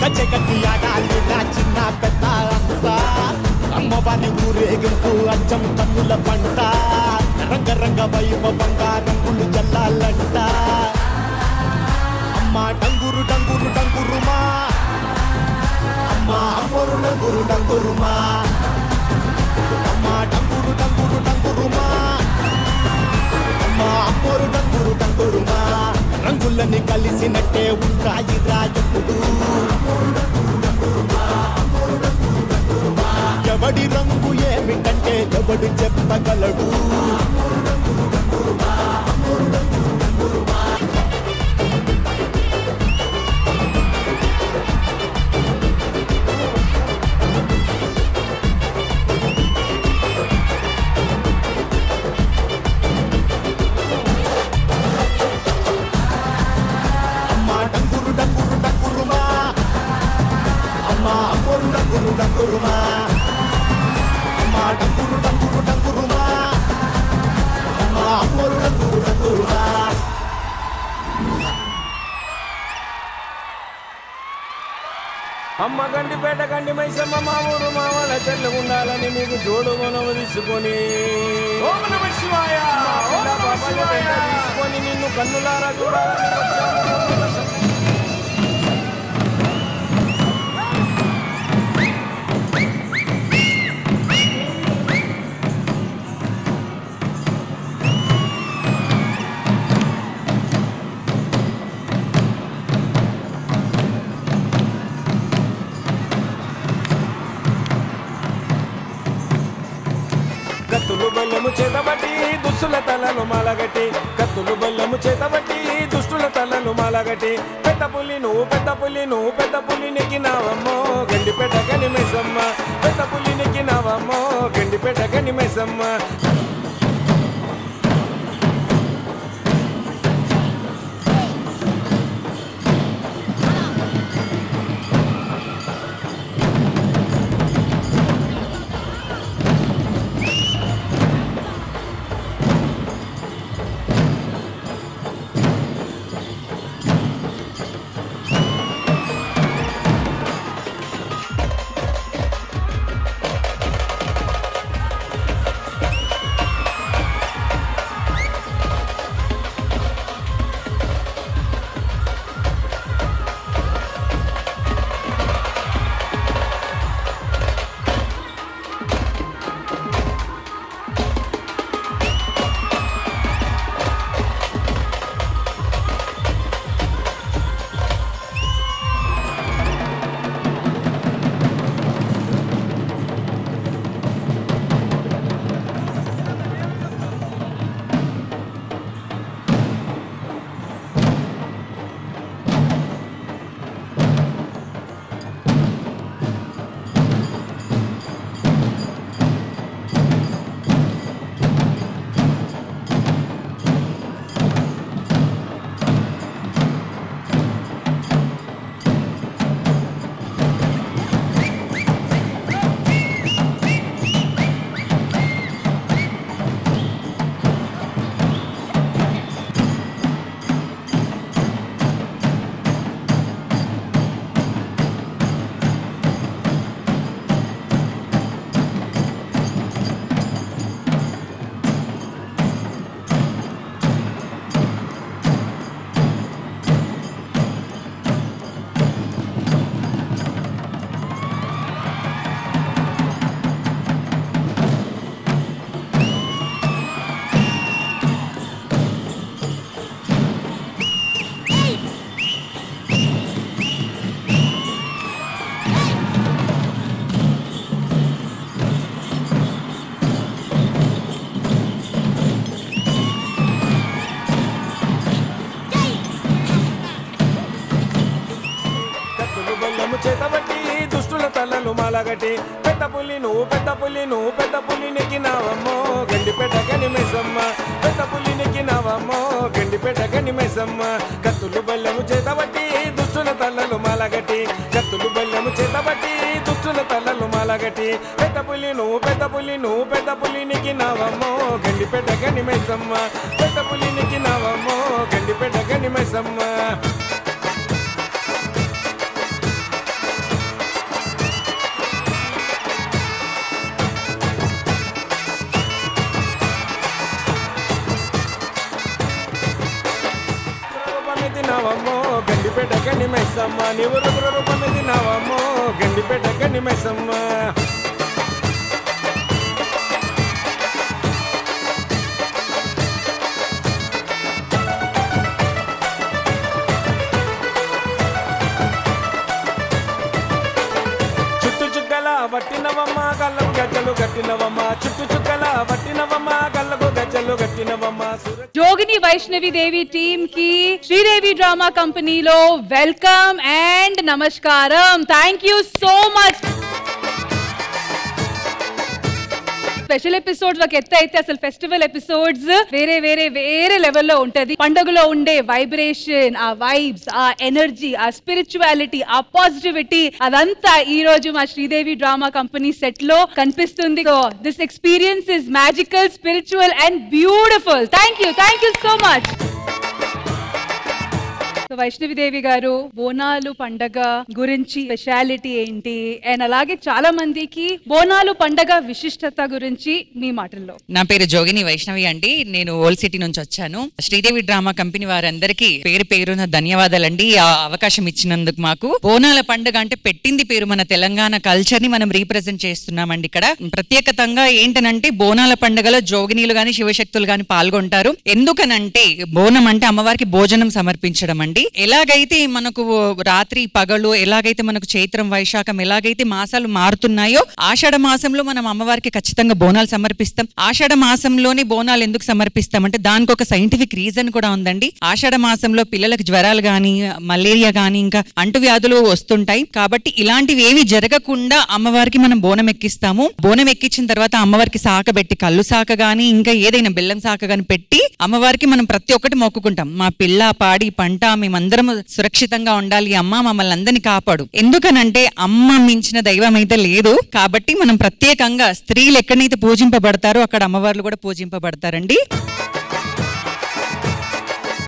S: కచ్చె కట్టి ఆడాలి రా చిన్న పెద్ద అంతా అమ్మవారి ఊరేగింపు అచ్చం కన్నుల పంట రంగరంగ వైభవంగా రంగులు జల్లాలంట అమ్మ డంగురు డంగురు డంగురుమా అమ్మ అమ్మోరు డంగురు డంగురుమా అమ్మ డంగురు డంగురు డంగురుమా అమ్మ అమ్మోరు డంగురు డంగురుమా రంగులని కలిసినట్టే ఉంటాయి రాజుడు ఎవడి రంగు ఏమిటంటే ఎవడు చెప్పగలడు అమ్మా డంగురు డంగురు డంగురుమా అమ్మా అమ్మోరు డంగురు డంగురుమా అమ్మా డంగురు డంగురు డంగురుమా అమ్మా అమ్మోరు డంగురు డంగురుమా
P: అమ్మ గండిపేట గండి మైసమ్మ మా ఊరు మా వాళ్ళ చెల్లు ఉండాలని మీకు జోడు మనము తీసుకొని తీసుకొని నిన్ను కన్నులారా చూడాలని వచ్చాము. కత్తులు బల్లెము చేతబట్టి దుష్టుల తలలు మాలగట్టి కత్తులు బల్లెము చేతబట్టి దుష్టుల తలలు మాలగట్టి పెద్ద పులి నువ్వు పెద్ద పులి నువ్వు పెద్ద పులి నెక్కినావమ్మో గండిపేట గని మైసమ్మ పెద్ద పులి నెక్కినావమ్మో గండిపేట గని మైసమ్మ మలగటి పెద్ద పులి నువ్వు పెద్ద పులి నువ్వు పెద్ద పులి నెక్కినావమ్మో గండిపేట గనిమేసమ్మ పెద్ద పులి నెక్కినావమ్మో గండిపేట గనిమేసమ్మ కత్తులు బల్లెము చేతబట్టి దుష్టుల తల్లలు మలగటి కత్తులు బల్లెము చేతబట్టి దుష్టుల తల్లలు మలగటి పెద్ద పులి నువ్వు పెద్ద పులి నువ్వు పెద్ద పులి నెక్కినావమ్మో గండిపేట గనిమేసమ్మ పెద్ద పులి నెక్కినావమ్మో గండిపేట గనిమేసమ్మ తినావమ్మో గండిపేట గనిమేసమ్మ నీవు రుద్ర రూపమే తినావమ్మో గండిపేట గనిమేసమ్మ చుట్టు చుక్కల పట్టినవమ్మ కళ్ళకు గజ్జలు కట్టినవమ్మ చుట్టు చుక్కల పట్టినవమ్మ కళ్ళకు గజ్జలు కట్టినవమ్మ
I: జోగిని వైష్ణవి దేవి టీమ్ కి శ్రీదేవి డ్రామా కంపెనీలో వెల్కమ్ అండ్ నమస్కారం. Thank you so much. Special episodes ఒక ఎత్తు అయితే అసలు ఫెస్టివల్ ఎపిసోడ్స్ వేరే వేరే వేరే లెవెల్లో ఉంటది. పండుగలో ఉండే వైబ్రేషన్, ఆ వైబ్స్, ఆ ఎనర్జీ, ఆ స్పిరిచువాలిటీ, ఆ పాజిటివిటీ అదంతా ఈ రోజు మా శ్రీదేవి డ్రామా కంపెనీ సెట్ లో కనిపిస్తుంది. So this experience is magical, spiritual and beautiful. Thank you so much. Vaishnavi Devi గారు, బోనాలు పండగ గురించి స్పెషాలిటీ ఏంటి, అండ్ అలాగే చాలా మందికి బోనాలు పండగ విశిష్టత గురించి మీ మాటల్లో.
R: నా పేరు జోగిని వైష్ణవి అండి. నేను ఓల్డ్ సిటీ నుంచి వచ్చాను. శ్రీదేవి డ్రామా కంపెనీ వారందరికీ పేరు పేరున ధన్యవాదాలండి. ఆ అవకాశం ఇచ్చినందుకు. మాకు బోనాల పండుగ అంటే పెట్టింది పేరు. మన తెలంగాణ కల్చర్ ని మనం రీప్రజెంట్ చేస్తున్నామండి. ఇక్కడ ప్రత్యేకతంగా ఏంటనంటే బోనాల పండుగలో జోగినీలు గాని శివశక్తులు గాని పాల్గొంటారు. ఎందుకనంటే బోనం అంటే అమ్మవారికి భోజనం సమర్పించడం అండి. ఎలాగైతే మనకు రాత్రి పగలు, ఎలాగైతే మనకు చైత్రం వైశాఖం ఎలాగైతే మాసాలు మారుతున్నాయో ఆషాఢ మాసంలో మనం అమ్మవారికి ఖచ్చితంగా బోనాలు సమర్పిస్తాం. ఆషాఢ మాసంలోనే బోనాలు ఎందుకు సమర్పిస్తాం అంటే దానికి ఒక సైంటిఫిక్ రీజన్ కూడా ఉందండి. ఆషాఢ మాసంలో పిల్లలకు జ్వరాలు గాని, మలేరియా గాని, ఇంకా అంటువ్యాధులు వస్తుంటాయి. కాబట్టి ఇలాంటివి ఏవి జరగకుండా అమ్మవారికి మనం బోనం ఎక్కిస్తాము. బోనం ఎక్కించిన తర్వాత అమ్మవారికి శాఖ పెట్టి, కళ్ళు శాఖ గాని ఇంకా ఏదైనా బెల్లం శాఖ గాని పెట్టి అమ్మవారికి మనం ప్రతి ఒక్కటి మొక్కుకుంటాం. మా పిల్ల పాడి పంట మేమందరం సురక్షితంగా ఉండాలి అమ్మ, మమ్మల్ని అందరినీ కాపాడు. ఎందుకనంటే అమ్మ మించిన దైవం అయితే లేదు. కాబట్టి మనం ప్రత్యేకంగా స్త్రీలు ఎక్కడైతే పూజింపబడతారో అక్కడ అమ్మవార్లు కూడా పూజింపబడతారండి.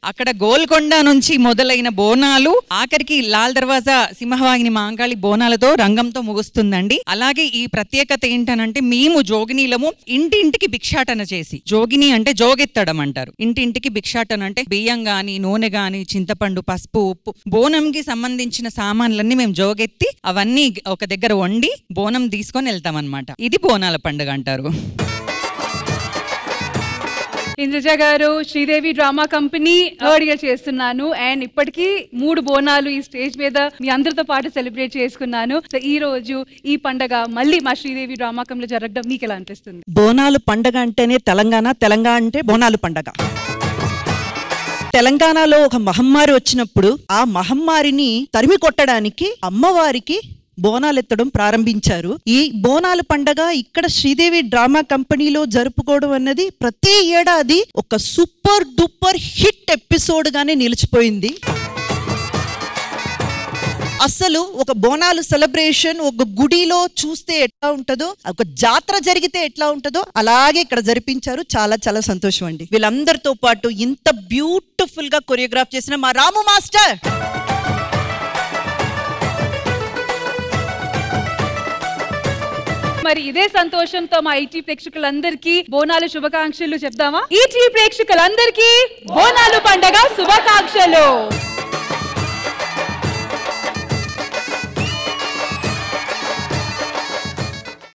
R: అక్కడ గోల్కొండ నుంచి మొదలైన బోనాలు ఆఖరికి లాల్ దర్వాజా సింహవాహిని మాంకాళి బోనాలతో రంగంతో ముగుస్తుందండి. అలాగే ఈ ప్రత్యేకత ఏంటనంటే మేము జోగినీలము ఇంటింటికి భిక్షాటన చేసి, జోగిని అంటే జోగెత్తడం అంటారు. ఇంటింటికి భిక్షాటన అంటే బియ్యం గాని, నూనె గాని, చింతపండు, పసుపు, ఉప్పు, బోనంకి సంబంధించిన సామాన్లన్నీ మేము జోగెత్తి అవన్నీ ఒక దగ్గర వండి బోనం తీసుకొని వెళ్తాం అన్నమాట. ఇది బోనాల పండుగ అంటారు.
I: ఇంద్రజ గారు, Sridevi drama company third year చేస్తున్నాను అండ్ ఇప్పటికీ 3 బోనాలు ఈ స్టేజ్ మీద మీ అందరితో పాటు సెలబ్రేట్ చేసుకున్నాను. సో ఈ రోజు ఈ పండగ మళ్ళీ మా శ్రీదేవి డ్రామా కంపెనీలో జరగడం మీకు ఎలా అనిపిస్తుంది?
H: బోనాలు పండగ అంటేనే తెలంగాణ, తెలంగాణ అంటే బోనాలు పండగ. తెలంగాణలో ఒక మహమ్మారి వచ్చినప్పుడు ఆ మహమ్మారిని తరిమి కొట్టడానికి అమ్మవారికి బోనాలెత్తడం ప్రారంభించారు. ఈ బోనాల పండగ ఇక్కడ శ్రీదేవి డ్రామా కంపెనీలో జరుపుకోవడం అన్నది ప్రతి ఏడాది ఒక సూపర్ డూపర్ హిట్ ఎపిసోడ్ గానే నిలిచిపోయింది. అసలు ఒక బోనాలు సెలబ్రేషన్ ఒక గుడిలో చూస్తే ఎట్లా ఉంటుందో, ఒక జాతర జరిగితే ఎట్లా ఉంటుందో అలాగే ఇక్కడ జరిపించారు. చాలా చాలా సంతోషం అండి. వీళ్ళందరితో పాటు ఇంత బ్యూటిఫుల్ గా కొరియోగ్రాఫ్ చేసిన మా రాము మాస్టర్,
I: మరి ఇదే సంతోషంతో మా ఈటీ ప్రేక్షకులందరికీ బోనాలు శుభాకాంక్షలు చెప్దామా? ఈటీ ప్రేక్షకులందరికీ బోనాలు పండగ శుభాకాంక్షలు.